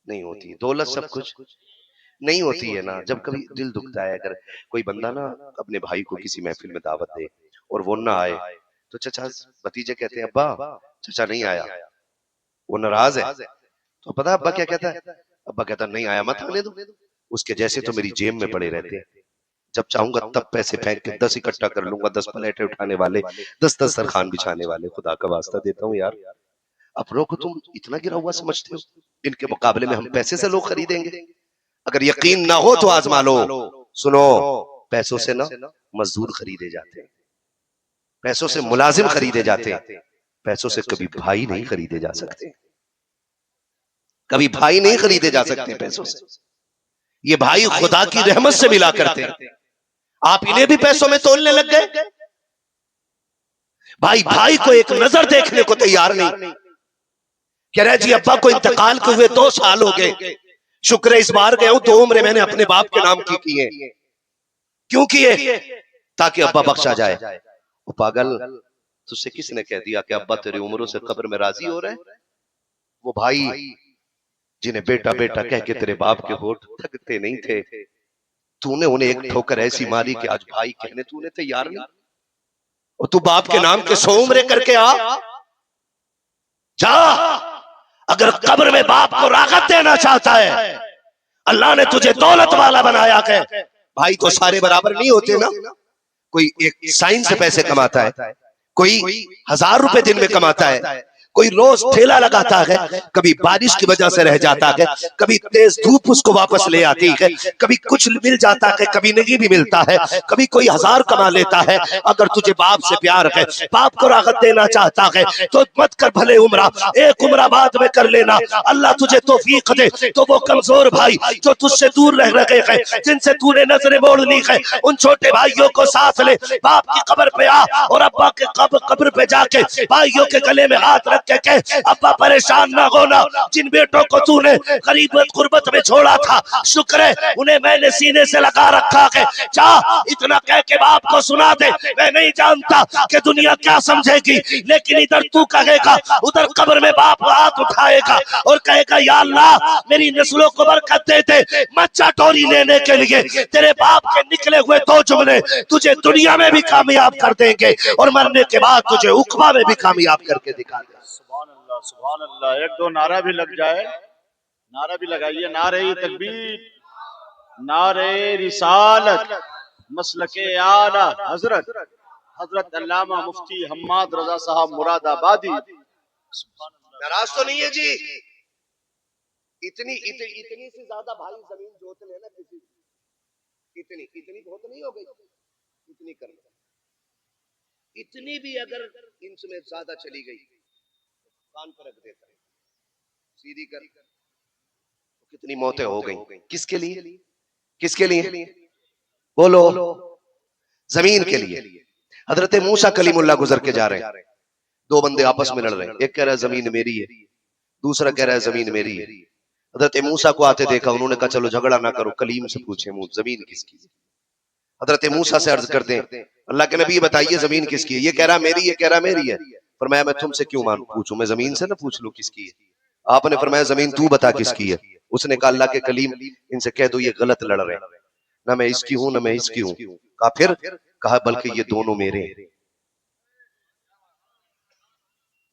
नहीं होती, दौलत सब कुछ नहीं होती है ना। जब कभी दिल दुखता है, अगर कोई बंदा ना अपने भाई को किसी महफिल में दावत दे और वो ना आए, तो चचा भतीजे कहते हैं अब्बा चचा नहीं आया, वो नाराज है। तो पता अब्बा क्या कहता है? अब्बा कहता नहीं आया मत आने दो, उसके जैसे तो मेरी जेब में पड़े रहते हैं, जब चाहूंगा तब पैसे फेंक के 10 इकट्ठा कर लूंगा, 10 प्लेटें उठाने वाले, 10 दस्तरखान बिछाने वाले। खुदा का वास्ता देता हूँ यार, अपनों को तुम इतना गिरा हुआ समझते हो, इनके मुकाबले में हम पैसे से लोग खरीदेंगे। अगर यकीन ना हो तो आजमा लो। सुनो, पैसों से ना मजदूर खरीदे जाते हैं, पैसों से मुलाजिम खरीदे जाते हैं, पैसों से कभी भाई नहीं खरीदे जा सकते, कभी भाई नहीं खरीदे जा सकते पैसों से। ये भाई खुदा की रहमत से मिला करते हैं, आप इन्हें भी पैसों में तोलने लग गए। भाई भाई को एक नजर देखने को तैयार नहीं। कह रहा है जी अब्बा को इंतकाल के हुए 2 साल हो गए, शुक्र है इस बार गया हूं, 2 उम्रें मैंने अपने बाप के नाम की है। क्यों किए? ताकि अब्बा बख्शा जाए। वो पागल, तुझसे किसने कह दिया कि अब्बा तेरी उम्रों से कब्र में राजी हो रहे? वो भाई जिन्हें बेटा बेटा कह के तेरे बाप के होठ थकते नहीं थे, तूने उन्हें एक ठोकर ऐसी मारी कि आज भाई कहने तूने तैयार नहीं। और तू बाप के नाम के 100 उम्रे करके आ जा। अगर कब्र में बाप को राहत देना चाहता है, अल्लाह ने तुझे दौलत वाला बनाया है। भाई तो सारे बराबर नहीं होते ना, कोई एक साइन से पैसे कमाता है, कोई 1000 रुपए दिन में कमाता है, कोई रोज ठेला लगाता है, कभी बारिश की वजह से रह जाता है, कभी तेज धूप उसको वापस ले आती है, कभी कुछ मिल जाता है, कभी नहीं भी मिलता है, कभी कोई 1000 कमा लेता है। अगर तुझे बाप से प्यार है, बाप को राहत देना चाहता है, तो मत कर भले उम्रा, एक उम्रा बाद में कर लेना। अल्लाह तुझे तौफीक दे तो वो कमजोर भाई जो तुझसे दूर रह रहे हैं, जिनसे तूने नजरें मोड़ ली है, उन छोटे भाइयों को साथ ले, बाप की कब्र पे आ और अब्बा के कब्र पे जाके भाइयों के गले में हाथ रख के अब्बा परेशान ना होना, जिन बेटों को तूने गरीबत गुर्बत में छोड़ा था, शुक्र है उन्हें मैंने सीने से लगा रखा है। जा इतना कह के बाप को सुना दे, मैं नहीं जानता कि दुनिया क्या समझेगी, लेकिन इधर तू कहेगा, उधर कब्र में बाप हाथ उठाएगा और कहेगा या अल्लाह मेरी नस्लों को बरकत दे दे। मच्चा टोरी लेने के लिए तेरे बाप के निकले हुए 2 जुमले तुझे दुनिया में भी कामयाब कर देंगे और मरने के बाद तुझे उखबा में भी कामयाब करके दिखा देंगे। सुभान अल्लाह। 1-2 नारा भी लग जाए, नारा भी लगाइए, नारे तकबीर, नारे रिसालत, मसलके आला हजरत हजरत अल्लामा मुफ्ती हम्माद रजा साहब मुरादाबादी। नाराज तो नहीं है जी, इतनी से ज्यादा भाई जमीन जोत लेना किसी, इतनी बहुत नहीं हो गई, इतनी कर लो, इतनी भी अगर इंच में ज्यादा चली गई कान पर रख देता है, सीधी कर, तो कितनी मौतें हो गई। किसके लिए? किसके लिए? बोलो, जमीन के लिए। हजरत मूसा कलीमुल्लाह गुजर के जा रहे हैं, 2 बंदे आपस में लड़ रहे हैं, एक कह रहा है जमीन मेरी है, दूसरा कह रहा है जमीन मेरी है। हजरत मूसा को आते देखा, उन्होंने कहा चलो झगड़ा ना करो, कलीम से पूछे जमीन किसकी है। हजरत मूसा से अर्ज करते हैं अल्लाह के नबी बताइए जमीन किसकी है। ये कह रहा मेरी, ये कह रहा मेरी है। फरमाया मैं तुमसे क्यों पूछूं, मैं जमीन से ना पूछ लूं किसकी है। आपने फरमाया जमीन तू बता किसकी है। उसने कहा अल्लाह के कलीम इनसे कह दो ये गलत लड़ रहे हैं, ना मैं इसकी हूं ना मैं इसकी हूं। कहा फिर? कहा बल्कि ये दोनों मेरे हैं,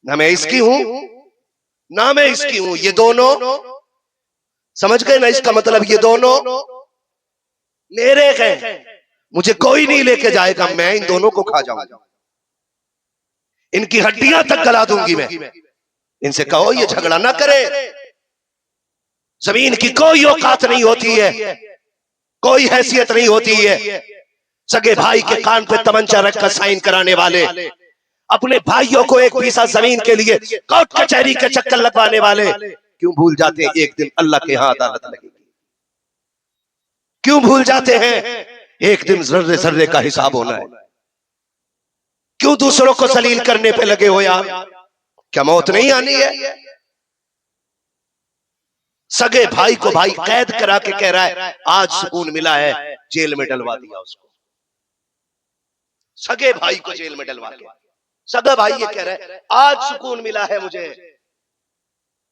ना मैं इसकी हूं ना मैं इसकी हूं, ये दोनों, समझ गए ना इसका मतलब, ये दोनों मेरे हैं, मुझे कोई नहीं लेके जाएगा, मैं इन दोनों को खा जाऊंगा, इनकी हड्डियां तक गला दूंगी मैं। इनसे कहो ये झगड़ा ना करे, जमीन की कोई औकात नहीं होती है, कोई हैसियत नहीं होती है। सगे भाई के कान पे तमंचा रखकर साइन कराने वाले, अपने भाइयों को एक पैसा जमीन के लिए कोर्ट कचहरी के चक्कर लगवाने वाले, क्यों भूल जाते हैं एक दिन अल्लाह के यहां अदालत लगेगी? क्यों भूल जाते हैं एक दिन जर्रे जर्रे का हिसाब होना है? क्यों दूसरों को जलील करने पे लगे हो यार? क्या मौत नहीं आनी है? सगे भाई को भाई कैद करा के कह रहा है आज सुकून मिला है, जेल में डलवा दिया उसको। सगे भाई को जेल में डलवा के सगा भाई ये कह रहा है आज सुकून मिला है मुझे।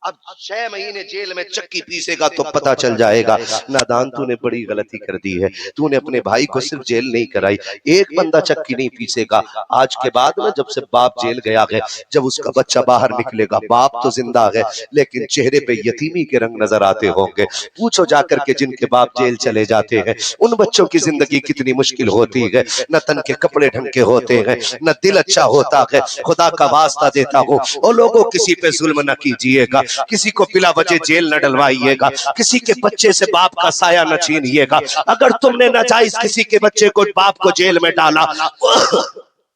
अब 6 महीने जेल में चक्की पीसेगा तो पता चल जाएगा नादान तूने बड़ी गलती कर दी है। तूने अपने भाई को सिर्फ जेल नहीं कराई, एक बंदा चक्की नहीं पीसेगा। आज के बाद में जब से बाप जेल गया है, जब उसका बच्चा बाहर निकलेगा, बाप तो जिंदा है लेकिन चेहरे पे यतीमी के रंग नजर आते होंगे। पूछो जाकर के जिनके बाप जेल चले जाते हैं उन बच्चों की जिंदगी कितनी मुश्किल होती है। न तन के कपड़े ढंग के होते हैं, न दिल अच्छा होता है। खुदा का वास्ता देता हूँ ओ लोगों किसी पे जुल्म न कीजिएगा, किसी को बिला वजह जेल न डलवाइएगा, किसी के बच्चे से बाप का साया न छीनिएगा। अगर तुमने नाजायज किसी के बच्चे को बाप को जेल में डाला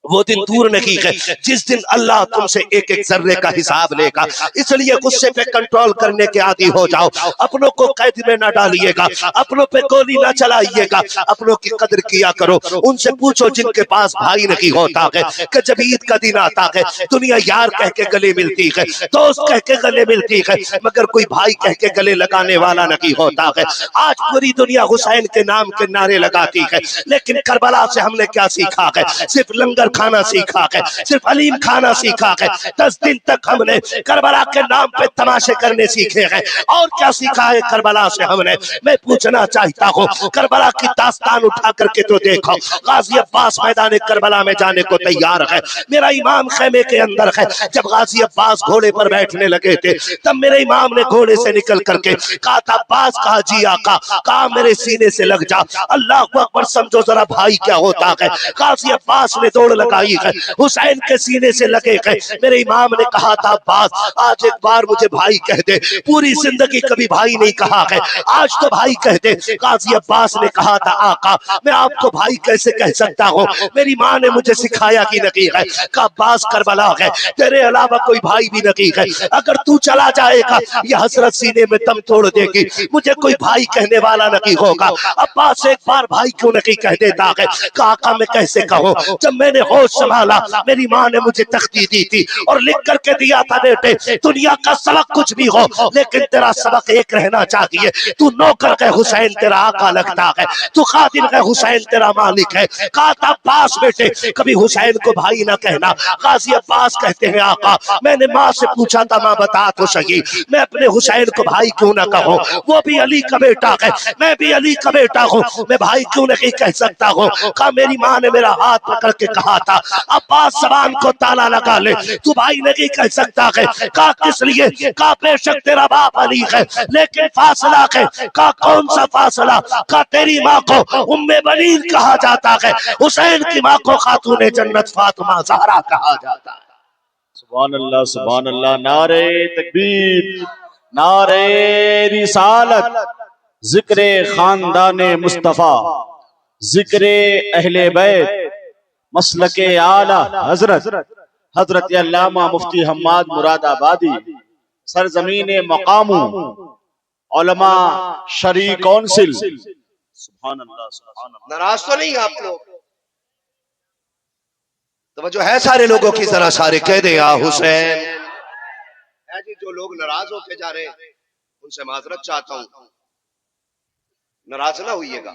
वो दिन दूर नहीं है जिस दिन अल्लाह तुमसे एक एक जर्रे का हिसाब लेगा। इसलिए गुस्से पे कंट्रोल करने के आदी हो जाओ। अपनों को कैद में ना डालिएगा, अपनों पे गोली ना चलाइएगा, अपनों की कदर किया करो। उनसे पूछो जिनके पास भाई नहीं होता है कि जब ईद का दिन आता है दुनिया यार कह के गले मिलती है, दोस्त कह के गले मिलती है, मगर कोई भाई कह के गले लगाने वाला नहीं होता है। आज पूरी दुनिया हुसैन के नाम के नारे लगाती है, लेकिन करबला से हमने क्या सीखा है? सिर्फ लंगर खाना सीखा है, सिर्फ हलीम खाना सीखा है। 10 दिन तक हमने करबला के नाम पे तमाशे करने सीखे हैं। और क्या सीखा है करबला से हमने? मैं पूछना चाहता हूँ करबला की दास्तान उठा करके तो देखो। गाजी अब्बास मैदान करबला में जाने को तैयार है, मेरा इमाम खेमे के अंदर है। जब गाजी अब्बास घोड़े पर बैठने लगे थे तब मेरे इमाम ने घोड़े से निकल करके कहा था अब्बास कहा जी आका, कहा मेरे सीने से लग जा। अल्लाह अकबर, समझो जरा भाई क्या होता है। गाजी अब्बास ने दौड़ लगाई है, हुसैन के सीने से लगे गए। मेरे इमाम ने कहा था अब्बास आज एक बार मुझे भाई कह दे, पूरी जिंदगी कभी भाई नहीं कहा है, आज तो भाई कह दे। गाजी अब्बास ने कहा था आका मैं आपको भाई कैसे कह सकता हूँ, मेरी माँ ने मुझे सिखाया कि नहीं है। का अब्बास करबला है, तेरे अलावा कोई भाई भी नहीं है, अगर तू चला जाएगा ये हसरत सीने में दम तोड़ देगी, मुझे कोई भाई कहने वाला नहीं होगा। अब्बास एक बार भाई क्यों नहीं कह देता है? काका मैं कैसे कहूँ, जब मैंने होश संभाला मेरी माँ ने मुझे तख्ती दी थी और लिख करके दिया था बेटे दुनिया का सबक कुछ भी हो लेकिन तेरा सबक एक रहना चाहिए, तू नौकर है हुसैन तेरा आका लगता है, तू खादिम है हुसैन तेरा मालिक है। कहा था अब्बास बेटे कभी हुसैन को भाई ना कहना। गाजी अब्बास कहते हैं आका मैंने माँ से पूछा था माँ बता तो सही मैं अपने हुसैन को भाई क्यों ना कहूँ, वो भी अली का बेटा है, मैं भी अली का बेटा हूँ, मैं भाई क्यों नहीं कह सकता हूँ। कहा मेरी माँ ने मेरा हाथ पकड़ के कहा था अब्बास जबान को ताला लगा ले, तू भाई नहीं कह सकता है। कहा किस लिए? कहा बेशक तेरा बाप अली है लेकिन फासला है। कहा कौन सा फासला? कहा तेरी माँ को उम्मे बनीन कहा जाता है, हुसैन की माँ को खातूने जन्नत फातिमा ज़हरा कहा जाता है। सुभान अल्लाह सुभान अल्लाह। नारे तकबीर, नारे रिसालत, जिक्र खानदाने मुस्तफा, जिक्र अहले बैत, मसलके आला हजरत हजरत अल्लामा मुफ्ती हम्माद मुरादाबादी, सरजमीन मकामू उलमा शरी काउंसिल। सुभान अल्लाह सुभान अल्लाह। नाराज तो नहीं आप लोग? तो जो है सारे लोगों की जरा सारे कह दे या हुसैन है जी। जो लोग नाराज होके जा रहे हैं उनसे माजरत चाहता हूं, नाराज ना होइएगा,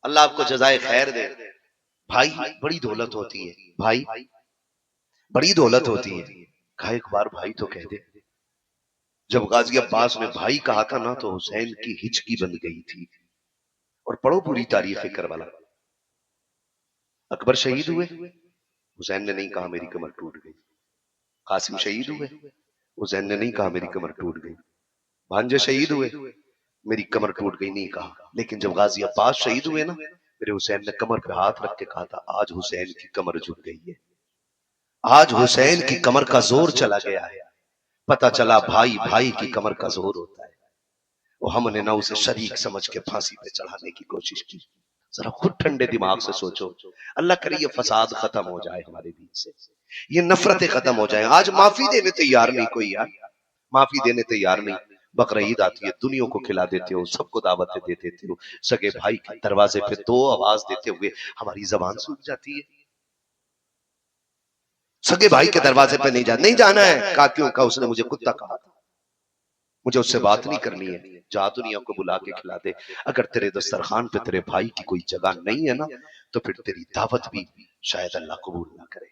अल्लाह आपको जजाए खैर दे। भाई बड़ी दौलत होती है, भाई बड़ी दौलत होती है। कहा एक बार भाई तो कह दे। जब गाजी अब्बास ने भाई कहा था ना तो हुसैन की हिचकी बन गई थी। और पढ़ो पूरी तारीख करबला। अकबर शहीद हुए, हुसैन ने नहीं कहा मेरी कमर टूट गई। कासिम शहीद हुए, हुसैन ने नहीं कहा मेरी कमर टूट गई। भांजे शहीद हुए, मेरी कमर टूट गई नहीं कहा। लेकिन जब गाजी अब्बास शहीद हुए ना, मेरे हुसैन ने कमर पे हाथ रख के कहा था आज हुसैन की कमर झुक गई है, आज हुसैन की कमर का जोर चला गया है। पता चला भाई भाई की कमर का जोर होता है। और हमने ना उसे शरीक समझ के फांसी पे चढ़ाने की कोशिश की। जरा खुद ठंडे दिमाग से सोचो। अल्लाह करे ये फसाद खत्म हो जाए हमारे बीच से, ये नफरतें खत्म हो जाए। आज माफी देने तैयार नहीं कोई यार, माफी देने तैयार नहीं। बकरा ईद आती है, दुनिया को खिला देते हो, सबको दावतें दे देते हो, सगे भाई के दरवाजे पे दो आवाज देते हुए हमारी जबान सूख जाती है। सगे भाई के दरवाजे पे नहीं जाना है। कहा क्यों? कहा उसने मुझे कुत्ता कहा था, मुझे उससे बात नहीं करनी है, जा दुनिया को बुला के खिला दे। अगर तेरे दस्तरखान पे तेरे भाई की कोई जगह नहीं है ना, तो फिर तेरी दावत भी शायद अल्लाह कबूल ना करे।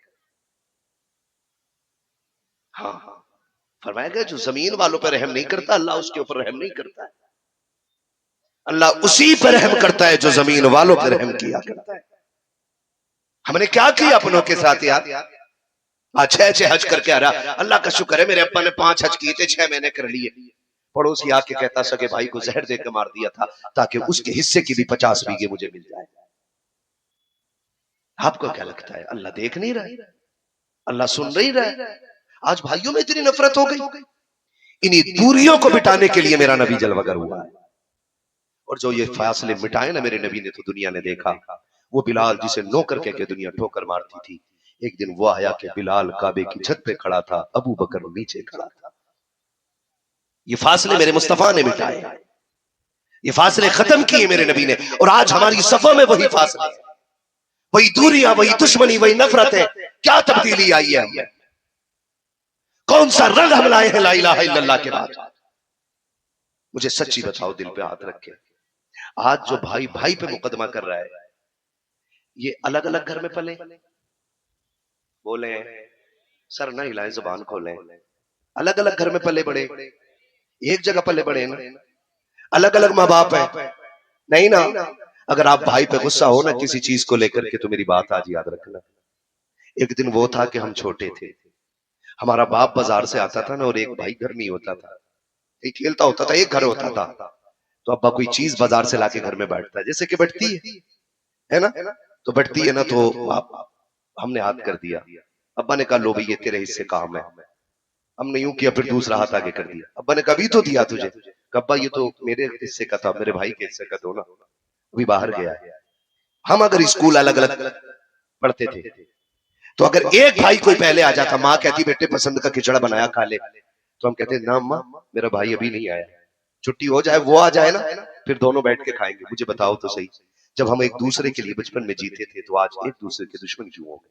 हाँ हाँ, फरमाया गया जो जमीन वालों पर रहम नहीं करता, अल्लाह उसके ऊपर रहम नहीं करता है। अल्लाह उसी पर रहम करता है जो जमीन वालों पर रहम किया करता है। हमने क्या किया अपनों के साथ यार? आज 6 हज करके आ रहा, अल्लाह का शुक्र है मेरे अब्बा ने 5 हज किए थे, 6 महीने कर लिए। पड़ोसी आके कहता सके भाई को जहर देकर मार दिया था ताकि उसके हिस्से की भी 50 बीघे मुझे मिल जाए। आपको क्या लगता है अल्लाह देख नहीं रहा? अल्लाह सुन नहीं रहा? आज भाइयों में इतनी नफरत हो गई। इन्हीं दूरियों को मिटाने के लिए मेरा नबी जलवागर हुआ है। और जो ये फासले मिटाए ना मेरे नबी ने, तो दुनिया ने देखा। वो बिलाल जिसे नौकर कह के दुनिया ठोकर मारती थी, एक दिन वो आया कि बिलाल काबे की छत पे खड़ा था, अबू बकर नीचे खड़ा था। ये फासले मेरे मुस्तफा ने मिटाए, ये फासले खत्म किए मेरे नबी ने। और आज हमारी सफों में वही फासले, वही दूरियां, वही दुश्मनी, वही नफरत है। क्या तब्दीली आई है हमें? कौन सा रंग हम लाए हैं ला इलाहा इल्लल्लाह के बाद? मुझे सच्ची बताओ, दिल पे हाथ रख के। आज जो भाई भाई पे मुकदमा कर रहा है, ये अलग अलग घर में पले? बोले सर ना हिलाएं, जुबान खोलें। अलग अलग घर में पले बड़े, एक जगह पले बड़े ना? अलग अलग माँ बाप है नहीं ना? अगर आप भाई पे गुस्सा हो ना किसी चीज को लेकर के, तो मेरी बात आज याद रखना। एक दिन वो था कि हम छोटे थे, हमारा बाप बाजार से आता था ना, और एक भाई घर नहीं होता था, एक खेलता होता था, एक घर होता था। तो अब्बा कोई चीज बाजार से लाके घर में बैठता है, जैसे कि बैठती है ना? तो बैठती है ना, तो हमने हाथ कर दिया। अब्बा ने कहा लो भाई ये तेरे हिस्से काम है। हमने यूं किया, फिर दूसरा हाथ आगे कर दिया। अब्बा ने कभी तो दिया तुझे? अब्बा ये तो मेरे हिस्से का था, मेरे भाई के हिस्से का दो ना, अभी बाहर गया है। हम अगर स्कूल अलग अलग पढ़ते थे, तो अगर एक भाई कोई पहले आ जाता, माँ कहती बेटे पसंद का खिचड़ा बनाया खा ले, तो हम कहते ना अम्मा मेरा भाई अभी नहीं आया, छुट्टी हो जाए वो आ जाए ना, फिर दोनों बैठ के खाएंगे। मुझे बताओ तो सही, जब हम एक दूसरे के लिए बचपन में जीते थे, तो आज एक दूसरे के दुश्मन क्यों हो गए?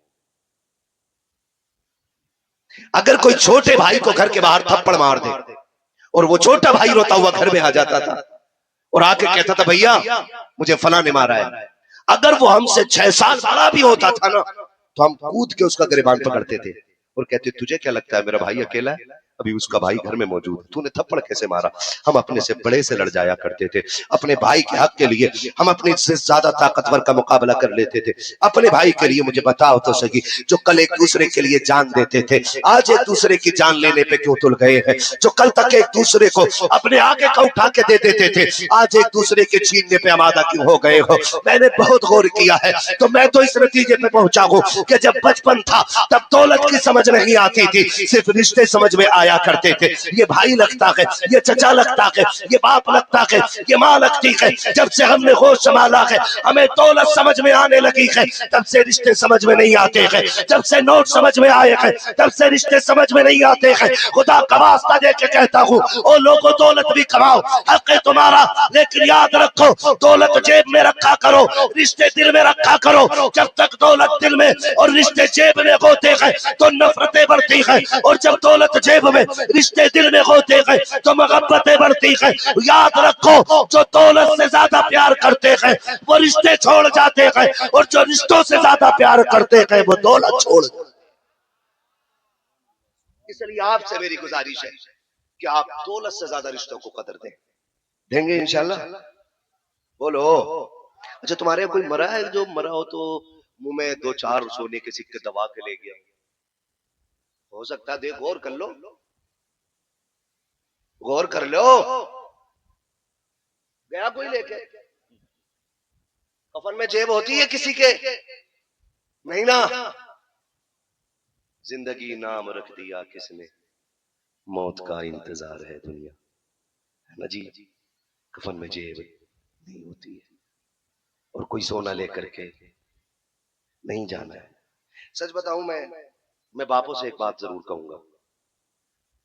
अगर कोई छोटे भाई को घर के बाहर थप्पड़ मार दे, और वो छोटा भाई रोता हुआ घर में आ जाता था और आके कहता था भैया मुझे फला ने मारा है, अगर वो हमसे 6 साल बड़ा भी होता था ना, तो हम कूद के उसका गिरबान पकड़ते थे और कहते तुझे क्या लगता है मेरा भाई अकेला है, अभी उसका भाई घर में मौजूद है, तूने थप्पड़ कैसे मारा? हम अपने से बड़े से लड़ जाया करते थे, अपने भाई के हक के लिए हम अपने से ज्यादा ताकतवर का मुकाबला कर लेते थे। अपने भाई के लिए मुझे बताओ तो सही, जो कल एक दूसरे के लिए जान देते थे, आज एक दूसरे की जान लेने पे क्यों तुल गए हैं? जो कल तक एक दूसरे को अपने आगे का उठा के दे देते थे, आज एक दूसरे के छीनने पे आमादा क्यों हो गए हो? मैंने बहुत गौर किया है, तो मैं तो इस नतीजे पे पहुंचा हूं कि जब बचपन था तब दौलत की समझ नहीं आती थी, सिर्फ रिश्ते समझ में आया करते थे। ये भाई लगता है, ये चचा लगता है, ये बाप लगता है, ये माँ लगती है। जब से हमने होश संभाला है, हमें दौलत समझ में आने लगी है, तब से रिश्ते समझ में नहीं आते हैं। जब से नोट समझ में आए हैं, तब से रिश्ते समझ में नहीं आते हैं। खुदा का वास्ता दे के कहता हूँ, ओ लोगों दौलत भी कमाओ, हक है तुम्हारा, लेकिन याद रखो दौलत जेब में रखा करो, रिश्ते दिल में रखा करो। जब तक दौलत दिल में और रिश्ते जेब में होते हैं तो नफरतें बढ़ती हैं, और जब दौलत जेब में रिश्ते दिल में होते हैं तो मोहब्बतें बढ़ती हैं। याद रखो जो दौलत से ज्यादा प्यार करते हैं वो रिश्ते छोड़ जाते हैं, और जो रिश्तों से ज्यादा प्यार करते हैं वो दौलत छोड़। इसलिए आपसे मेरी गुजारिश है कि आप दौलत से ज्यादा रिश्तों को कदर दें। देंगे इंशाल्लाह? बोलो। अच्छा तुम्हारे यहाँ कोई मरा है, जो मरा हो तो मुंह में 2-4 सोने के सिक्के दबा के ले गया? हो सकता है, देख गौर कर लो, गौर कर लो। गया कोई लेके? कफन में जेब होती है किसी के? नहीं ना। जिंदगी नाम रख दिया किसने, मौत का इंतजार है दुनिया, है ना जी? कफन में जेब नहीं होती है और कोई सोना लेकर के नहीं जाना है। सच बताऊं, मैं बापों से एक बात जरूर कहूंगा,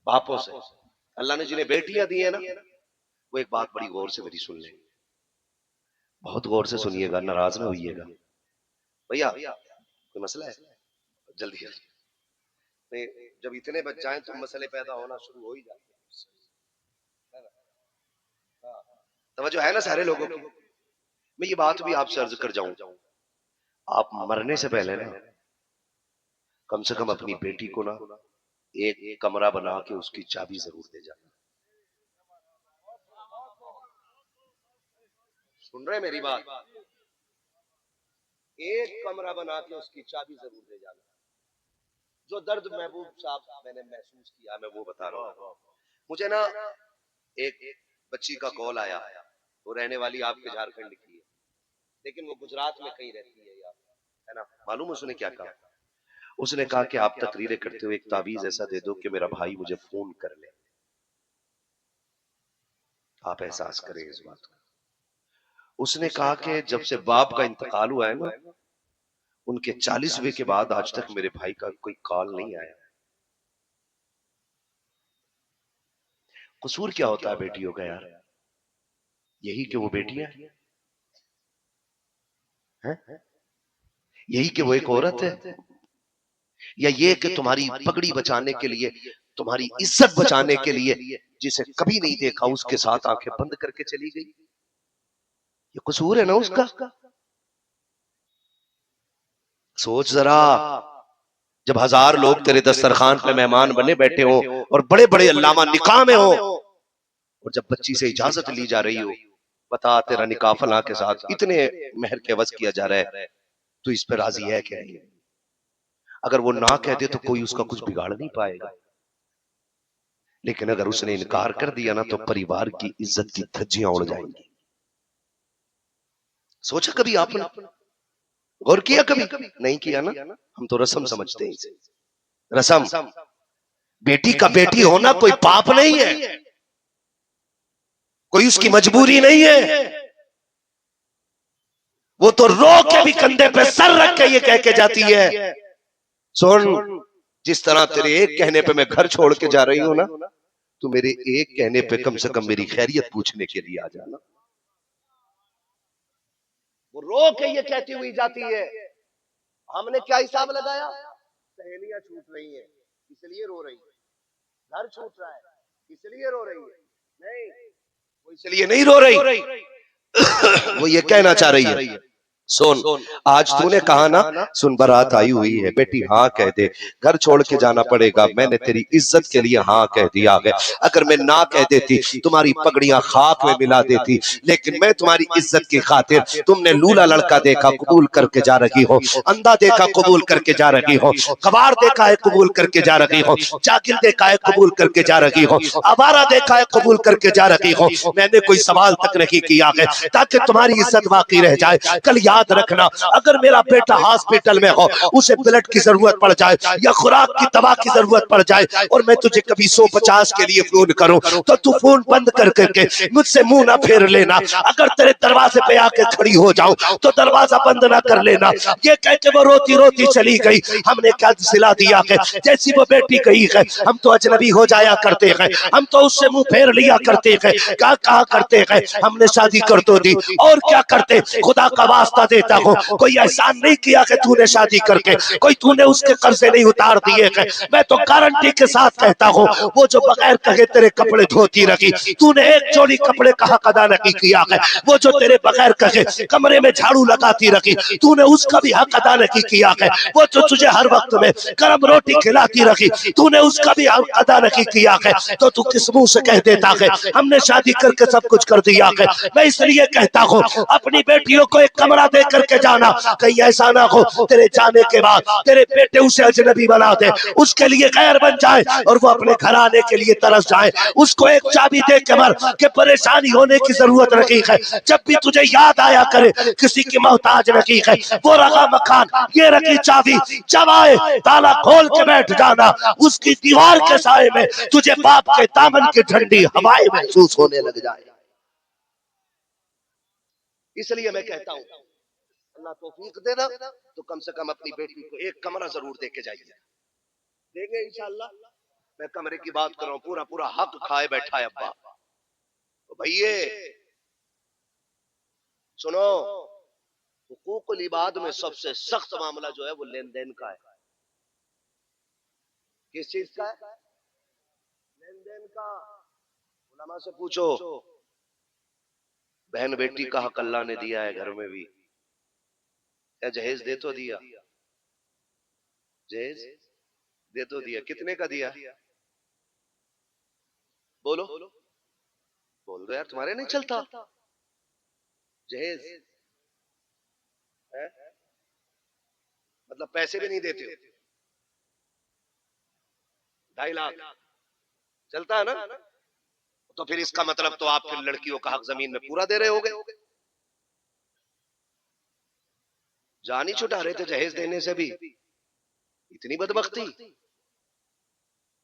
बापों से, अल्लाह ने जिन्हें बेटियां दी है ना, वो एक बात बड़ी गौर से मेरी सुन लें, बहुत गौर से सुनिएगा, नाराज ना होइएगा। भैया कोई मसला है? जल्दी जल्दी नहीं, जब इतने बच जाएं तो मसले पैदा होना शुरू हो ही जाते हैं। तवज्जो है ना सारे लोगों की? मैं ये बात भी आपसे अर्ज कर जाऊं, आप मरने से पहले ना कम से कम अपनी बेटी को ना एक कमरा बना के उसकी चाबी जरूर दे जाना। सुन रहे मेरी बात? एक कमरा बना के उसकी चाबी जरूर दे जाना। जो दर्द महबूब साहब मैंने महसूस किया, मैं वो बता रहा हूँ। मुझे ना एक बच्ची का कॉल आया, वो रहने वाली आपके झारखंड की है, लेकिन वो गुजरात में कहीं रहती है यार, है ना। मालूम उसने क्या कहा? उसने कहा कि आप तकरीरें करते हो, एक तावीज ऐसा दे दो कि मेरा भाई मुझे फोन कर ले। आप एहसास करें इस बात को। उसने कहा कि जब से बाप का इंतकाल हुआ है ना, उनके 40वें के बाद आज तक मेरे भाई का कोई कॉल नहीं आया। कसूर क्या होता है बेटियों का यार? यही कि वो बेटियां हैं, यही कि वो एक औरत है, या ये कि तुम्हारी पगड़ी बचाने के लिए, तुम्हारी इज्जत बचाने के लिए जिसे कभी नहीं देखा उसके साथ आंखें बंद करके चली गई? ये कसूर है ना उसका? सोच जरा, जब 1000 लोग तेरे दस्तरखान पे मेहमान बने बैठे हो और बड़े बड़े अल्लामा निकाह में हो, और जब बच्ची से इजाजत ली जा रही हो, बता तेरा निकाह फला के साथ इतने मेहर के वस किया जा रहा है, तो इस पर राजी है क्या? नहीं। अगर वो ना कह दे तो कोई उसका कुछ बिगाड़ नहीं पाएगा, लेकिन अगर उसने इनकार कर दिया ना, तो परिवार की इज्जत की धज्जियां उड़ जाएंगी। सोचा कभी आपने? गौर किया कभी? नहीं किया ना। हम तो रस्म समझते हैं इसे, रस्म। बेटी का बेटी होना कोई पाप नहीं है, कोई उसकी मजबूरी नहीं है। वो तो रो के भी कंधे पे सर रख के ये कह के जाती है, सुन, जिस तरह तेरे एक कहने पे मैं घर छोड़ के जा रही हूं ना, तू मेरे एक कहने पे कम से कम मेरी खैरियत पूछने के लिए आ जाना। वो रो के ये कहती हुई जाती है। हमने क्या हिसाब लगाया? सहेलियां छूट रही हैं इसलिए रो रही है, घर छूट रहा है इसलिए रो रही है। नहीं, वो इसलिए नहीं रो रही, वो ये कहना चाह रही है, सुन, आज तूने कहा ना, सुन बारात आई हुई है बेटी, हाँ कह दे, घर छोड़ के जाना पड़ेगा, मैंने तेरी इज्जत के लिए हाँ कह दिया है। अगर मैं ना कह देती, तुम्हारी पगड़ियां खाक में मिला देती, लेकिन मैं तुम्हारी इज्जत की खातिर, तुमने लूला लड़का देखा कबूल करके जा रही हो, अंधा देखा कबूल करके जा रही हो, कबार देखा है कबूल करके जा रही हो, जाकिर देखा है कबूल करके जा रही हो, आवारा देखा है कबूल करके जा रही हो। मैंने कोई सवाल तक नहीं किया है ताकि तुम्हारी इज्जत बाकी रह जाए। कल याद रखना, अगर मेरा बेटा हॉस्पिटल में हो, उसे ब्लड की जरूरत पड़ जाए या खुराक की दवा की जरूरत पड़ जाए, और मैं तुझे कभी 150 के लिए फोन करूं, तो तू फोन बंद कर करके मुझसे मुंह ना फेर लेना। अगर तेरे दरवाजे पे आके खड़ी हो जाऊं तो दरवाजा बंद ना कर लेना। ये कह के वो रोती रोती चली गई। हमने क्या सिला दिया है, जैसी वो बेटी गई है, हम तो अजनबी हो जाया करते हैं, हम तो उससे मुंह फेर लिया करते हैं। क्या कहा करते हैं, हमने शादी कर तो दी, और क्या करते? खुदा का वास्ता देता हूँ, कोई एहसान नहीं किया कि तूने शादी करके, कोई तूने उसके कर्जे नहीं उतार दिए हैं। मैं तो गारंटी के साथ कहता हूँ, वो जो बगैर कहे तेरे कपड़े धोती रखी, तूने एक जोड़ी कपड़े का हक अदा नहीं किया है। वो जो तेरे बगैर कहे कमरे में झाड़ू लगाती रखी, तूने उसका भी हक अदा नहीं किया है। वो जो तुझे हर वक्त में गर्म रोटी खिलाती रखी, तूने उसका भी हक अदा नहीं किया है। तो तू किस मुंह से कह देता है हमने शादी करके सब कुछ कर दिया है? मैं इसलिए कहता हूँ, अपनी बेटियों को एक कमरा दे करके जाना, कहीं ऐसा ना हो तेरे जाने के बाद तेरे बेटे उसे अजनबी बना दे, उसके लिए गैर बन जाए, और वो अपने घर आने के लिए तरस जाए। उसको एक चाबी दे के मर, के परेशानी होने की जरूरत नहीं है। जब भी तुझे याद आया करे, किसी की मोहताज नहीं है, वो रखा मकान, ये रखी चाबी, जब आए ताला खोल के बैठ जाना। उसकी दीवार के साए में तुझे बाप के दामन की ठंडी हवाएं महसूस होने लग जाए। इसलिए मैं कहता हूं, अल्लाह तौफीक देना तो कम से कम अपनी बेटी को एक कमरा जरूर दे के जाइए। देंगे इंशाल्लाह। मैं कमरे की बात कर रहा हूं, पूरा पूरा हक खाए बैठा है अब्बा। तो भैये सुनो, हुकूकुल इबाद में सबसे सख्त मामला जो है वो लेन देन का है। किस चीज का है? लेन देन का। उलमा से पूछो, बहन बेटी का हक अल्लाह ने दिया है घर में भी। क्या जहेज दे तो दिया? जहेज दे तो दिया। कितने का दिया? बोलो बोल दो यार, तुम्हारे नहीं चलता जहेज है? मतलब पैसे भी नहीं देते हो? 2.5 लाख चलता है ना? तो फिर इसका मतलब तो आप फिर लड़कियों का हक जमीन में पूरा दे रहे होगे। जान ही छुटा रहे थे जहेज देने से भी। इतनी बदबख्ती,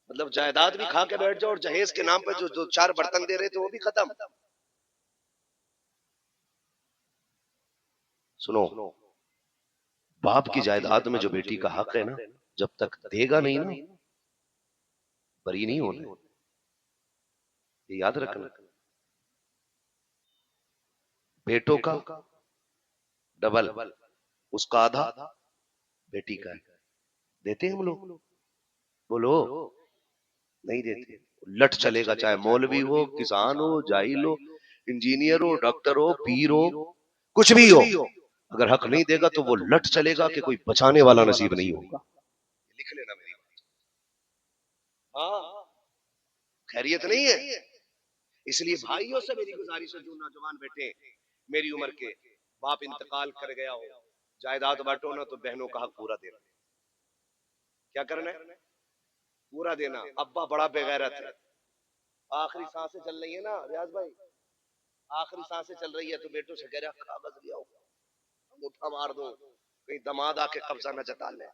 मतलब जायदाद भी खा के बैठ जाओ और जहेज के नाम पे जो जो 4 बर्तन दे रहे थे वो भी खत्म। सुनो, बाप की जायदाद में जो बेटी का हक है ना, जब तक देगा नहीं ना, बरी नहीं होना। ये याद रखना। बेटों का डबल, उसका आधा बेटी का है। देते हैं हम लोग? बोलो नहीं देते। लट चलेगा, चाहे मौलवी हो, किसान हो, जाहिल हो, इंजीनियर हो, डॉक्टर हो, पीर हो, कुछ भी हो, अगर हक नहीं देगा तो वो लट चलेगा कि कोई बचाने वाला नसीब नहीं होगा। लिख लेना मेरी बात। हाँ, खैरियत नहीं है। इसलिए भाइयों से मेरी गुजारिश है, जो नौजवान बेटे मेरी उम्र के, बाप इंतकाल कर गया हो, जायदाद बांटो ना तो बहनों का हक पूरा देना। क्या करना है? पूरा देना। अब्बा बड़ा बेगैरत है, आखिरी सांसें चल रही है ना रियाज भाई, आखिरी सांसें चल रही है तो बेटों से कह रहा कागज लिया मुठा मार दो, कहीं दामाद आके कब्जा न जता ले।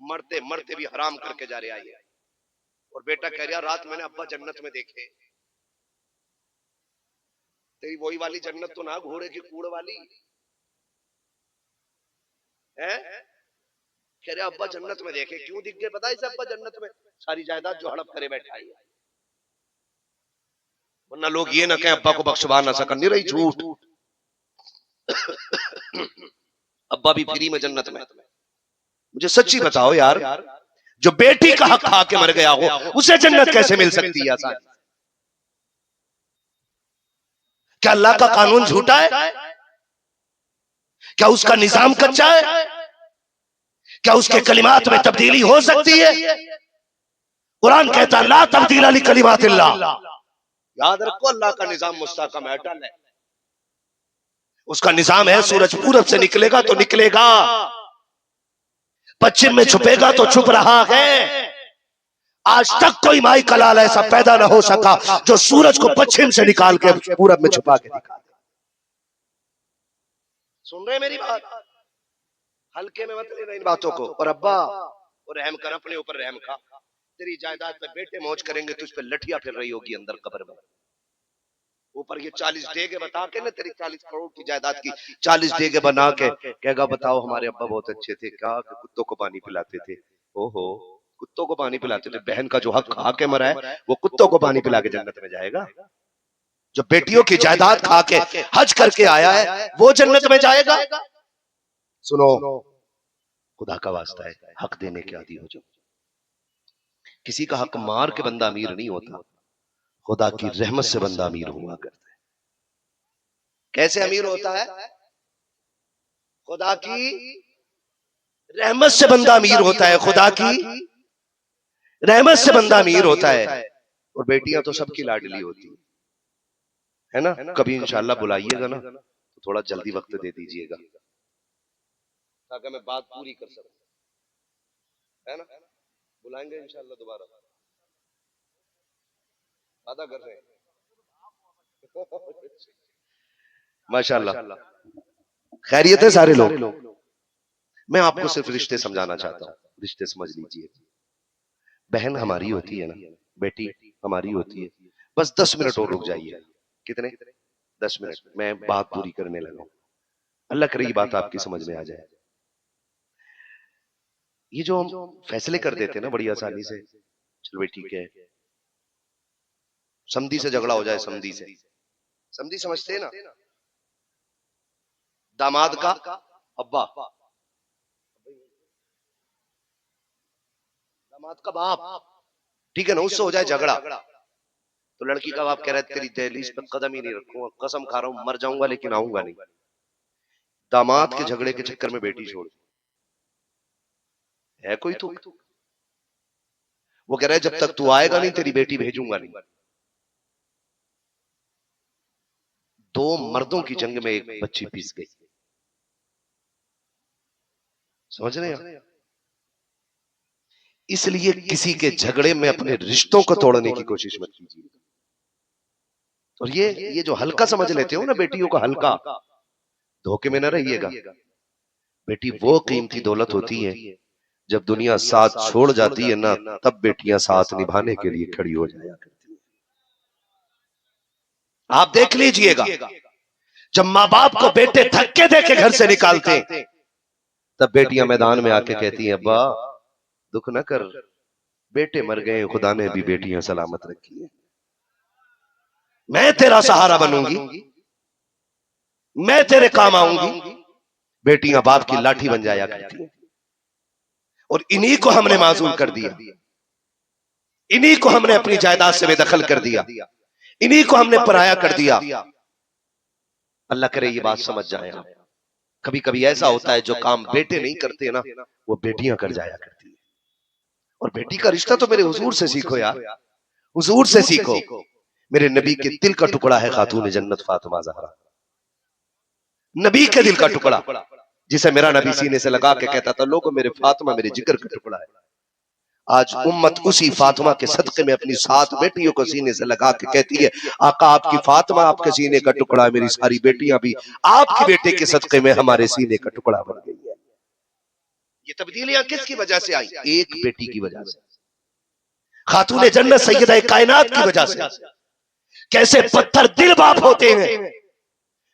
मरते मरते भी हराम करके जा रहे आइए। और बेटा कह रहा रात मैंने अब्बा जन्नत में देखे। तेरी वही वाली जन्नत तो ना घोड़े की कूड़ वाली है। कह रहे अब्बा जन्नत में देखे। क्यों दिख गए पता है इसे अब्बा जन्नत में? सारी जायदाद जो हड़प करे बैठा है। वरना लोग ये ना कहें अब्बा को बख्शवा ना सकन, नहीं रही झूठ। अब्बा भी फ्री में जन्नत में। मुझे सच्ची बताओ यार, जो बेटी का हक खा के मर गया हो उसे जन्नत कैसे मिल सकती है आसानी? क्या अल्लाह का कानून झूठा है? क्या उसका निजाम कच्चा है? क्या उसके कलिमात में तब्दीली हो सकती है? कुरान कहता ला तब्दील अली कलिमातिल्लाह। याद रखो, अल्लाह का निजाम मुस्तहकम है, अटल है। उसका निजाम है सूरज पूरब से निकलेगा तो निकलेगा, पश्चिम में छुपेगा तो छुप रहा है। आज तक कोई माई कलाल ऐसा पैदा ना हो सका जो सूरज को पश्चिम से निकाल के पूरब में छुपा के दिखा दे। सुन रहे मेरी बात? हल्के में मत लेना इन बातों को। और अब्बा, और रहम कर, अपने ऊपर रहम खा। तेरी जायदाद पे बेटे मौज करेंगे तो उस पर लठिया फिर रही होगी अंदर कब्र में। ऊपर ये 40 डेगे बता के ना, तेरी 40 करोड़ की जायदाद की 40 डेगे बना के कहेगा बताओ हमारे अब्बा बहुत अच्छे थे, क्या कुत्तों को पानी पिलाते थे। ओहो, कुत्तों को पानी पिलाते थे। बहन का जो हक खा के मरा है वो कुत्तों को पानी पिला के जन्नत में जाएगा। जो बेटियों की जायदाद खा के हज करके आया है वो जन्नत में जाएगा। सुनो, खुदा का वास्ता है, हक देने के आदी हो जाओ। किसी का हक मार के बंदा अमीर नहीं होता, खुदा की रहमत से बंदा अमीर हुआ करता है। कैसे अमीर होता है? खुदा की रहमत से बंदा अमीर होता है। खुदा की रहमत से बंदा अमीर होता है। और बेटियां तो सबकी लाडली होती है ना। कभी इंशाल्लाह बुलाइएगा ना तो थोड़ा जल्दी वक्त दे दीजिएगा ताकि मैं बात पूरी कर सकूं, है ना। बुलाएंगे इंशाल्लाह दोबारा, वादा कर रहे हैं। माशाल्लाह, खैरियत है सारे लोग। मैं आपको सिर्फ रिश्ते समझाना चाहता हूँ, रिश्ते समझ लीजिए। बहन हमारी होती है ना, बेटी हमारी होती है। बस 10 मिनट और रुक जाइए। कितने? 10 मिनट, मैं बात पूरी करने लगा हूं। अल्लाह करे ये बात आपकी समझ में आ जाए। ये जो हम फैसले कर देते हैं ना बड़ी आसानी से, चल भाई ठीक है, समधी से झगड़ा हो जाए, समधी से, समधी समझते हैं ना, दामाद का अब्बा, दामाद का बाप, ठीक है ना, उससे हो जाए झगड़ा, तो लड़की का बाप कह रहा है तेरी दहलीज पे कदम ही नहीं रखूंगा, कसम खा रहा हूं मर जाऊंगा लेकिन आऊंगा नहीं। दामाद के झगड़े के चक्कर में बेटी छोड़, है कोई तुक? वो कह रहा है जब तक तू आएगा नहीं तेरी बेटी भेजूंगा नहीं। दो मर्दों की जंग में एक बच्ची पीस गई, समझ रहे हैं? इसलिए किसी के झगड़े में अपने रिश्तों को तोड़ने की कोशिश मत कीजिए। और ये जो हल्का समझ लेते हो ना बेटियों का हल्का, धोखे में न रहिएगा। बेटी वो कीमती दौलत होती है, जब दुनिया साथ छोड़ जाती है ना, तब बेटियां साथ निभाने के लिए खड़ी हो जाया करती हैं। आप देख लीजिएगा, जब माँ बाप को बेटे धक्के देके घर से निकालते हैं, तब बेटियां मैदान में आके कहती हैं अब्बा दुख न कर, बेटे मर गए, खुदा ने भी बेटियां सलामत रखी है, मैं तेरा सहारा बनूंगी, मैं तेरे काम आऊंगी। बेटियां बाप की लाठी बन जाया करती हैं। और इन्हीं को हमने माजूल कर दिया, इन्हीं को हमने अपनी जायदाद से बेदखल कर दिया, इन्हीं को हमने पराया कर दिया। अल्लाह करे ये बात समझ जाए आप। कभी कभी ऐसा होता है जो काम बेटे नहीं करते ना, वो बेटियां कर जाया करती है। और बेटी का रिश्ता तो मेरे हुजूर से सीखो यार, हुजूर से सीखो। मेरे नबी के दिल का टुकड़ा है खातून जन्नत फातिमा ज़हरा, नबी के दिल का टुकड़ा, जिसे मेरा नबी सीने से लगा के कहता था लोगों मेरे फातिमा मेरे जिगर का टुकड़ा है। आज उम्मत उसी फातिमा के सदके में अपनी 7 बेटियों को सीने से लगा के कहती है आका आपकी फातिमा आपके सीने का टुकड़ा, मेरी सारी बेटियां भी आपके बेटे के सदके में हमारे सीने का टुकड़ा बन गई है। ये तब्दीलियां किसकी वजह से आई? एक बेटी की वजह से, खातून जन्नत सैयदा कायनात की वजह से। कैसे पत्थर दिल बाप होते हैं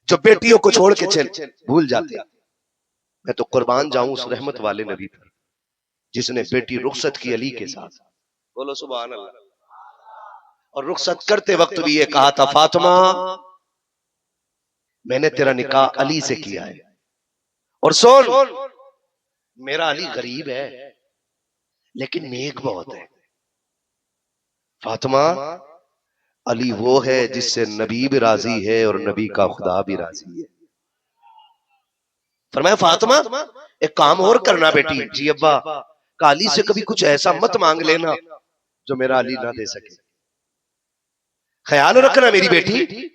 जो बेटियों को छोड़ के चल भूल जाते हैं। मैं तो कुर्बान जाऊं उस रहमत वाले नबी पर जिसने बेटी रुखसत की अली के साथ, बोलो सुभान अल्लाह। और रुखसत करते वक्त भी ये कहा था फातिमा मैंने तेरा निकाह अली से किया है, और सुन मेरा अली गरीब है लेकिन नेक बहुत है। फातिमा अली वो है जिससे नबी भी राजी है और नबी का खुदा भी राजी है। फरमाया फातिमा एक काम और करना बेटी। जी अब्बा। काली से कभी कुछ ऐसा मत मांग लेना जो मेरा अली ना दे सके, ख्याल रखना मेरी बेटी।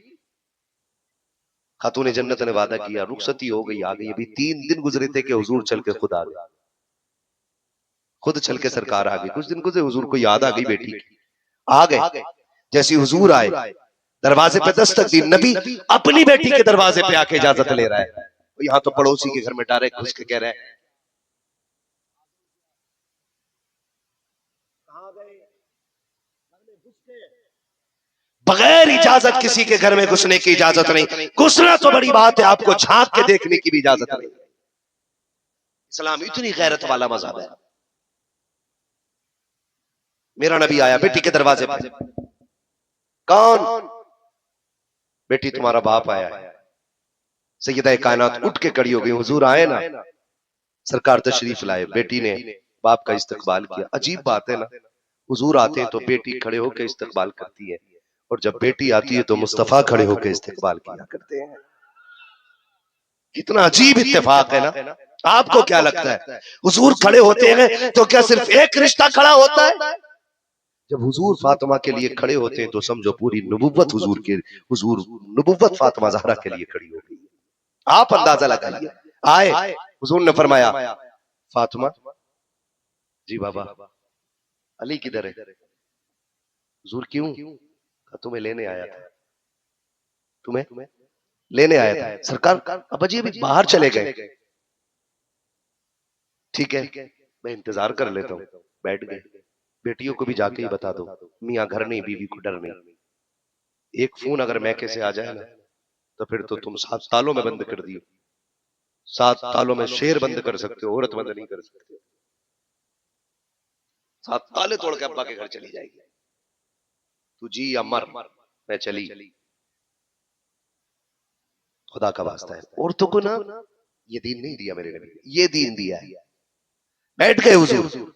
खातून जन्नत ने वादा किया, रुखसती हो गई, आ गई। अभी 3 दिन गुजरे थे कि हुजूर चल के खुद आ गए, खुद चल के सरकार आ गई। कुछ दिन गुजरे हुजूर को याद आ गई बेटी की, आ गए। जैसे हुजूर आए दरवाजे पे दस्तक दी, नबी अपनी बेटी के दरवाजे पे आके इजाजत ले रहा है। यहाँ तो पड़ोसी के घर में डायरेक्ट घुस के कह रहा है बगैर इजाजत किसी के घर में घुसने की इजाजत नहीं। घुसना तो बड़ी बात है, आपको झांक के देखने की भी इजाजत नहीं। इस्लाम इतनी गैरत वाला मज़हब है। मेरा नबी आया बेटी के दरवाजे पर, कौन? बेटी तुम्हारा बाप आया है। सैयदा कायनात उठ के खड़ी हो गई, हुजूर आए ना, सरकार तशरीफ लाए। बेटी ने बाप का इस्तकबाल किया। अजीब बात है ना, हुजूर आते हैं तो बेटी खड़े होकर इस्तकबाल करती है, और जब बेटी आती है तो मुस्तफा खड़े होकर इस्तकबाल किया करते हैं। कितना अजीब इत्तेफाक है ना। आपको क्या लगता है हुजूर खड़े होते हैं तो क्या सिर्फ एक रिश्ता खड़ा होता है? जब हुजूर फातिमा के लिए खड़े होते हैं तो समझो पूरी नबुव्वत हुजूर नबुव्वत फातिमा ज़हरा के लिए खड़ी हो गई। आप अंदाजा लगाइए। आए, हुजूर ने फरमाया फातिमा। जी बाबा। अली किधर है? हुजूर क्यों? तुम्हें लेने आया था, तुम्हें लेने आया था। सरकार अब जी अभी बाहर चले गए। ठीक है मैं इंतजार कर लेता हूँ। बैठ गए। बेटियों को भी जाके ही बता दो मियाँ घर नहीं, बीवी को डर नहीं। एक फोन अगर मैके से आ जाए ना तो फिर तो तुम 7 सालों में बंद कर दियो। 7 तालों में शेर बंद कर सकते हो, औरत बंद नहीं कर सकते। 7 ताले तोड़ के अब्बा के घर चली जाएगी, तू जी या मर, मैं चली। खुदा का वास्ता है, औरतों को ना ये दीन नहीं दिया मेरे नबी ने, ये दीन दिया है। बैठ गए हुजूर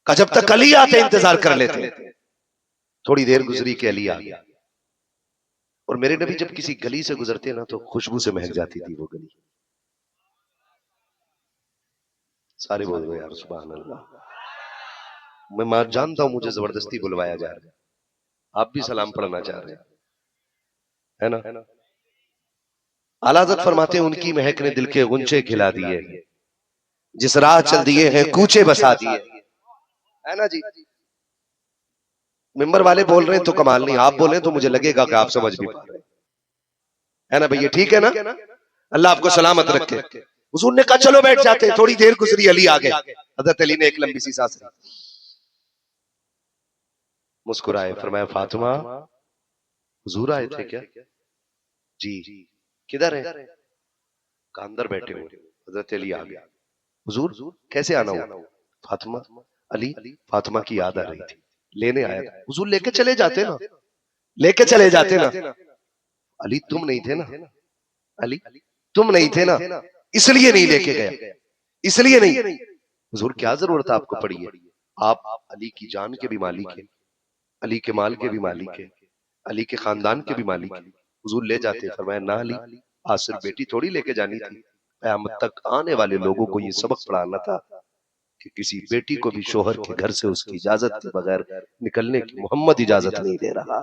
का, जब तक अली आते इंतजार कर लेते। थोड़ी देर गुजरी के अली आ गया, और मेरे नबी जब किसी गली से गुजरते ना तो खुशबू से महक जाती थी वो गली। सारे बोल गए यार सुभान अल्लाह। मैं जानता हूं मुझे जबरदस्ती बुलवाया जा रहा है, आप भी सलाम पढ़ना चाह रहे हैं, है ना? आला हज़रत फरमाते हैं उनकी महक ने दिल के गुंचे खिला दिए, जिस राह चल दिए हैं कूचे बसा दिए, है ना जी? मिंबर वाले बोल रहे हैं तो कमाल नहीं, आप बोले तो मुझे लगेगा कि आप समझ भी पा रहे हैं, है ना भैया? ठीक है ना? अल्लाह आपको सलामत रखे। हुजूर ने कहा चलो बैठ जाते हैं। थोड़ी देर गुजरी, अली आ गए। हजरत अली ने एक लंबी सी सांस ली, मुस्कुराए, फरमाया फातिमा हुजूर आए थे क्या? जी। किधर है? कहा अंदर बैठे हुए। हजरत अली आ गया, हुजूर कैसे आना हुआ? फातिमा, अली फातिमा की याद आ रही थी, लेने आया था। हुजूर लेके चले जाते ना, लेके चले जाते ना। अली तुम नहीं थे ना, अली तुम नहीं थे ना, इसलिए नहीं लेके गया, इसलिए नहीं। हुजूर क्या जरूरत आपको पड़ी है? आप अली की जान के भी मालिक है, अली के माल के भी मालिक है, अली के खानदान के भी मालिक है। हुजूर ले जाते। फरमाया ना अली, आज सिर्फ बेटी थोड़ी लेके जानी थी, क़यामत तक आने वाले लोगों को ये सबक पढ़ाना था कि किसी बेटी को भी शोहर के घर से उसकी इजाजत के बगैर निकलने की मोहम्मद इजाजत नहीं दे रहा।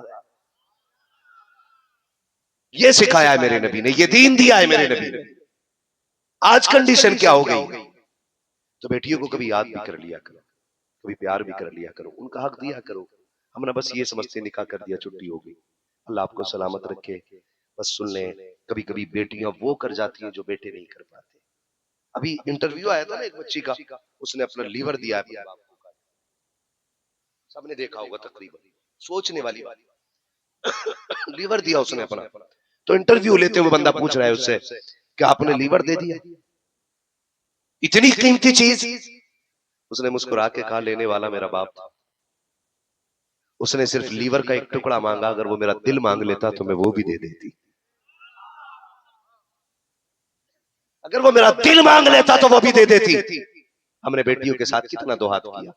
ये सिखाया है मेरे नबी ने, ये दीन दिया है मेरे नबी ने। आज कंडीशन क्या हो गई? तो बेटियों को कभी याद भी कर लिया करो, कभी प्यार भी कर लिया करो, उनका हक दिया करो। हमने बस ये समझते निकाह कर दिया छुट्टी हो गई। अल्लाह आपको सलामत रखे। बस सुन लें, कभी कभी बेटियां वो कर जाती हैं जो बेटे नहीं कर पाते। अभी इंटरव्यू आया था ना एक बच्ची का, उसने अपना लीवर दिया अपने बाप को, सबने देखा होगा तकरीबन, सोचने वाली बात। लीवर दिया उसने अपना। तो इंटरव्यू लेते हुए बंदा पूछ रहा है उससे कि आपने लीवर दे दिया, इतनी कीमती चीज? उसने मुस्कुरा के कहा लेने वाला मेरा बाप था, उसने सिर्फ लीवर का एक टुकड़ा मांगा, अगर वो मेरा दिल मांग लेता तो मैं वो भी दे देती। अगर वो मेरा दिल मांग लेता तो वो भी दे देती। हमने बेटियों के साथ कितना दोहात किया,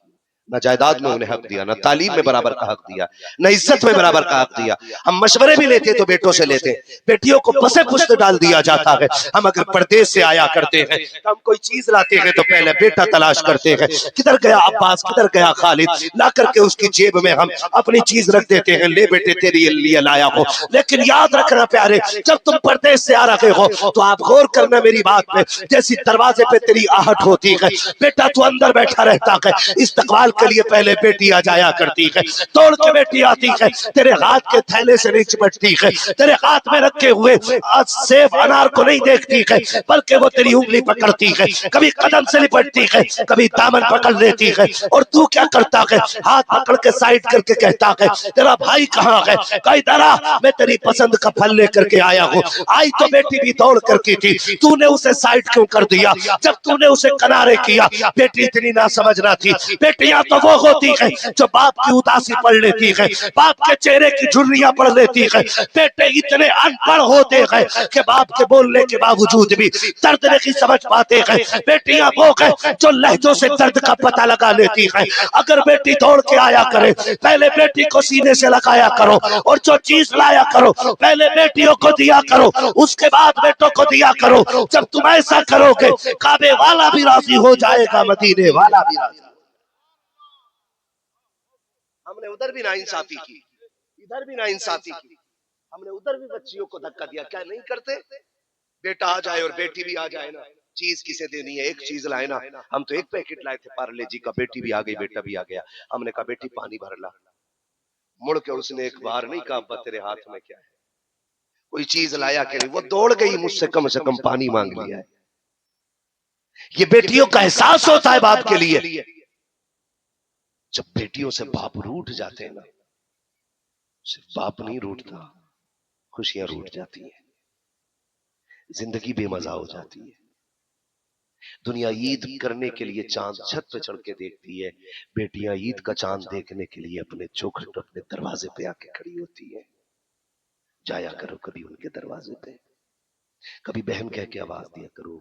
न जायदाद में उन्हें हक दिया, न तालीम में बराबर का हक दिया, न इज्जत में बराबर का हक दिया। हम मशवरे भी लेते तो बेटों से लेते, बेटियों को पसे पुश्त डाल दिया जाता है। हम अगर परदेश से आया करते हैं तो हम कोई चीज लाते हैं तो पहले बेटा तलाश करते हैं, किधर गया अब्बास, किधर गया खालिद, ला करके उसकी जेब में हम अपनी चीज रख देते हैं, ले बेटे तेरे लिए लाया हो। लेकिन याद रखना प्यारे, जब तुम परदेश से आ रहे हो तो आप गौर करना मेरी बात पे, जैसी दरवाजे पे तेरी आहट होती है, बेटा तू अंदर बैठा रहता है, इस्तकबाल के लिए पहले बेटी आ जाया करती है, तोड़ के बेटी आती है, तेरे हाथ के थैले से नहीं चिपटती है, तेरे हाथ में रखे हुए सेब अनार को नहीं देखती है, बल्कि वो तेरी उंगली पकड़ती है, कभी कदम से लिपटती है, कभी दामन पकड़ लेती है, और तू क्या करता है? हाथ पकड़ के साइड करके कहता है तेरा भाई कहाँ है? कहीं दरा मैं तेरी पसंद का फल लेकर के आया हूँ। आई तो बेटी भी दौड़ करके थी, तूने उसे साइड क्यों कर दिया? जब तूने उसे किनारे किया, बेटी इतनी ना समझना थी। बेटियां तो वो होती है जो बाप की उदासी पढ़ लेती है, बाप के चेहरे की झुर्रियां पढ़ लेती है। बेटे इतने अनपढ़ होते हैं कि बाप के बोलने के बावजूद भी दर्द नहीं समझ पाते हैं। बेटियां वो है जो लहजों से दर्द का पता लगा लेती है। अगर बेटी दौड़ के आया करे, पहले बेटी को सीने से लगाया करो, और जो चीज लाया करो पहले बेटियों को दिया करो, उसके बाद बेटों को दिया करो। जब तुम ऐसा करोगे काबे वाला भी राजी हो जाएगा, मदीने वाला भी राजी। हमने उधर भी नाइंसाफी की, इधर भी नाइंसाफी की, हमने उधर भी बच्चियों को धक्का दिया। क्या नहीं करते? बेटा आ जाए और बेटी भी आ जाए ना, चीज किसे देनी है, एक चीज लाए ना। हम तो एक पैकेट लाए थे पार्ले जी का, बेटी भी आ गई बेटा भी आ गया। हमने कहा बेटी पानी भर ला। मुड़ के उसने एक बार नहीं कहा अब्बा तेरे हाथ में क्या है, कोई चीज लाया कि नहीं, वो दौड़ गई मुझसे कम से कम पानी मांग लिया है। ये बेटियों का एहसास होता है बाप के लिए। जब बेटियों से बाप रूठ जाते हैं ना, सिर्फ बाप नहीं रूठता, खुशियां रूठ जाती हैं। जिंदगी बेमजा हो जाती है। दुनिया ईद करने के लिए चांद छत पे चढ़ के देखती है, बेटियां ईद का चांद देखने के लिए अपने चौखट अपने दरवाजे पे आके खड़ी होती है। जाया करो कभी उनके दरवाजे पे, कभी बहन कह के आवाज दिया करो।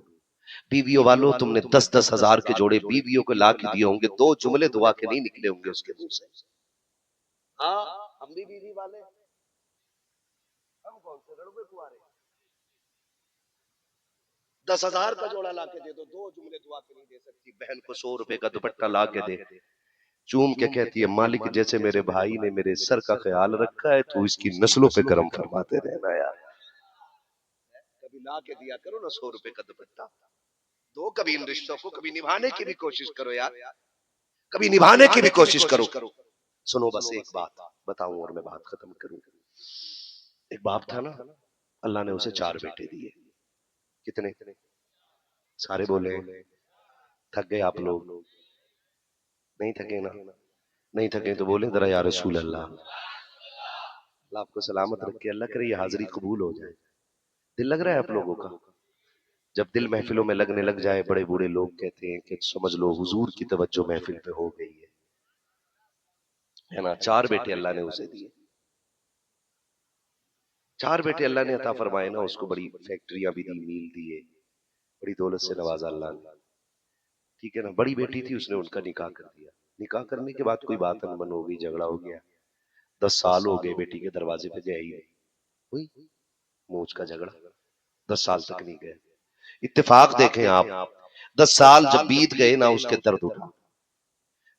बीवियों वालों, तुमने 10-10 हजार के जोड़े बीवियों को ला के दिए होंगे, 2 जुमले दुआ के नहीं निकले होंगे उसके मुंह से। हाँ, हम भी बीवी वाले, हम कौन से रड़ुए कुंवारे। 10,000 का जोड़ा ला के दे दो, 2 जुमले दुआ के नहीं दे सकती। बहन को 100 रुपए का दुपट्टा ला के दे, चूम के कहती है, मालिक जैसे मेरे भाई ने मेरे सर का ख्याल रखा है, तो इसकी नस्लों पे करम फरमाते रहना यार। कभी ला के दिया करो ना 100 रुपए का दुपट्टा, दो कभी इन रिश्तों को, कभी निभाने की भी कोशिश करो यार, कभी निभाने की भी कोशिश करो। सुनो बस एक बात बताऊं और मैं बात खत्म करूं। एक बाप था ना, अल्लाह ने उसे 4 बेटे दिए। कितने? सारे बोले। थक गए आप लोग? नहीं थके ना? नहीं थके तो बोले जरा या रसूल अल्लाह। अल्लाह आपको सलामत रखे, अल्लाह करे ये हाजिरी कबूल हो जाए। दिल लग रहा है आप लोगों का? जब दिल महफिलों में लगने लग जाए, बड़े बूढ़े लोग कहते हैं कि समझ लो हुजूर की तवज्जो महफिल पे हो गई है ना। 4 बेटे अल्लाह ने उसे दिए। 4 बेटे अल्लाह ने अता फरमाए ना उसको, बड़ी फैक्ट्रियां भी दी, मील दिए, बड़ी दौलत से नवाजा अल्लाह ने, ठीक है ना। बड़ी बेटी थी, उसने उनका निकाह कर दिया। निकाह करने के बाद कोई बात अनबन हो गई, झगड़ा हो गया। 10 साल हो गए बेटी के दरवाजे पे गए ही नहीं, हुई मोच का झगड़ा, 10 साल तक नहीं गए। इत्तेफाक देखें आप, 10 साल जब बीत गए ना, उसके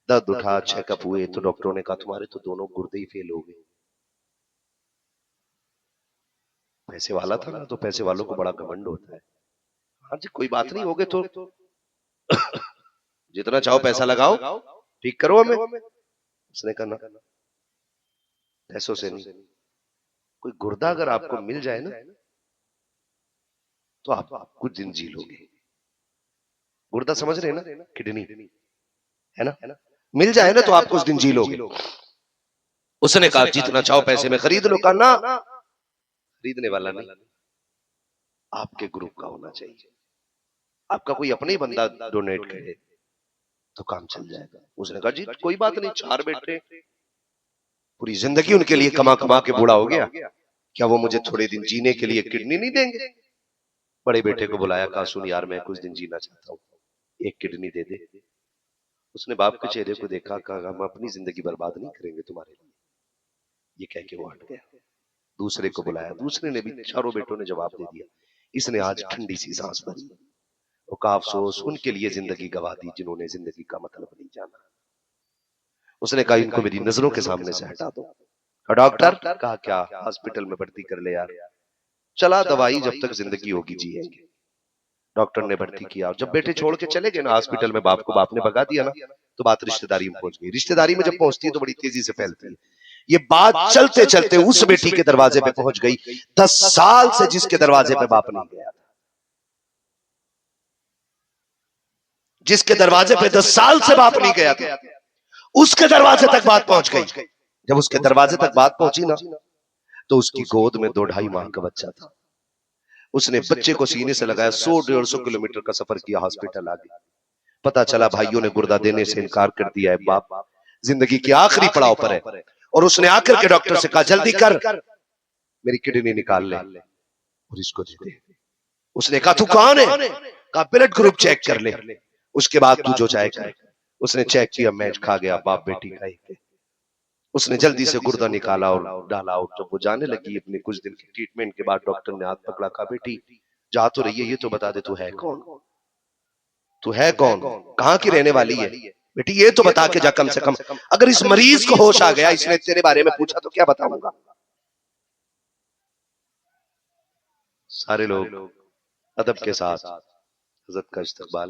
दर्द उठा, चेकअप हुए तो डॉक्टरों ने कहा तुम्हारे तो दोनों गुर्दे ही फेल हो गए। पैसे वाला था ना, तो पैसे वालों को बड़ा घमंड होता है। हाँ जी कोई बात नहीं, हो गए तो जितना चाहो पैसा लगाओ, ठीक करो हमें। उसने कहा ना, पैसों से नहीं, कोई गुर्दा अगर आपको मिल जाए ना, तो आप कुछ दिन जी लोगे। गुर्दा समझ रहे हैं ना, किडनी है ना, मिल जाए ना तो आप कुछ दिन जी लोगे। उसने कहा जितना चाहो पैसे में खरीद लो। कहा ना, खरीदने वाला नहीं, आपके ग्रुप का होना चाहिए। आपका कोई अपने ही बंदा डोनेट करे तो काम चल जाएगा। उसने कहा जी कोई बात नहीं, 4 बेटे, पूरी जिंदगी उनके लिए कमा कमा के बूढ़ा हो गया, क्या वो मुझे थोड़े दिन जीने के लिए किडनी नहीं देंगे? बड़े बेटे को बुलाया, कहा सुन यार मैं कुछ दिन जीना चाहता हूँ, एक किडनी दे दे। उसने बाप के चेहरे को देखा, कहा हम अपनी जिंदगी बर्बाद नहीं करेंगे तुम्हारे लिए। ये कह के वो हट गया। दूसरे को बुलाया, दूसरे ने भी, चारों बेटों ने जवाब दे दिया। इसने आज ठंडी सी सांस भरी, वो का अफसोस उनके लिए जिंदगी गवा दी जिन्होंने जिंदगी का मतलब नहीं जाना। उसने कहा इनको मेरी नजरों के सामने से हटा दो। डॉक्टर? कहा क्या? हॉस्पिटल में भर्ती कर ले यार। चला दवाई जब तक जिंदगी होगी जिएंगे। डॉक्टर ने भर्ती किया, और जब बेटे छोड़ के चले गए ना हॉस्पिटल में, बाप को बाप ने भगा दिया ना, तो बात रिश्तेदारी में पहुंच गई। रिश्तेदारी में जब पहुंचती है तो बड़ी तेजी से फैलती है। ये बात चलते चलते उस बेटी के दरवाजे पे पहुंच गई 10 साल से जिसके दरवाजे पे बाप नहीं गया था, जिसके दरवाजे पे 10 साल से बाप नहीं गया था, उसके दरवाजे तक बात पहुंच गई। जब उसके दरवाजे तक बात पहुंची ना, तो उसकी गोद में 2-2.5 माह का बच्चा था। उसने बच्चे को सीने से लगाया, 100-150 किलोमीटर का सफर किया, हॉस्पिटल आ गया। पता चला भाइयों ने गुर्दा देने से इनकार कर दिया है। बाप जिंदगी के आखिरी पड़ाव पर है, और उसने आकर के डॉक्टर से कहा जल्दी कर, मेरी किडनी निकाल ले और इसको दे दे। उसने कहा तू कौन है? कहा ब्लड ग्रुप चेक कर ले, उसके बाद तू जो चाहे कर। उसने चेक किया, मैच खा गया बाप बेटी का ही। उसने जल्दी से गुर्दा निकाला और डाला, और जब वो जाने लगी अपने कुछ दिन की ट्रीटमेंट के बाद, डॉक्टर ने हाथ पकड़ा, कहा बेटी जा तो रही है, ये तो बता दे तू है कौन? तू है कौन? कहां की रहने वाली है? बेटी ये तो बता के जा कम से कम। अगर इस मरीज को होश आ गया, इसने तेरे बारे में पूछा तो क्या बताऊंगा? सारे लोग अदब के साथ हजरत का इस्तकबाल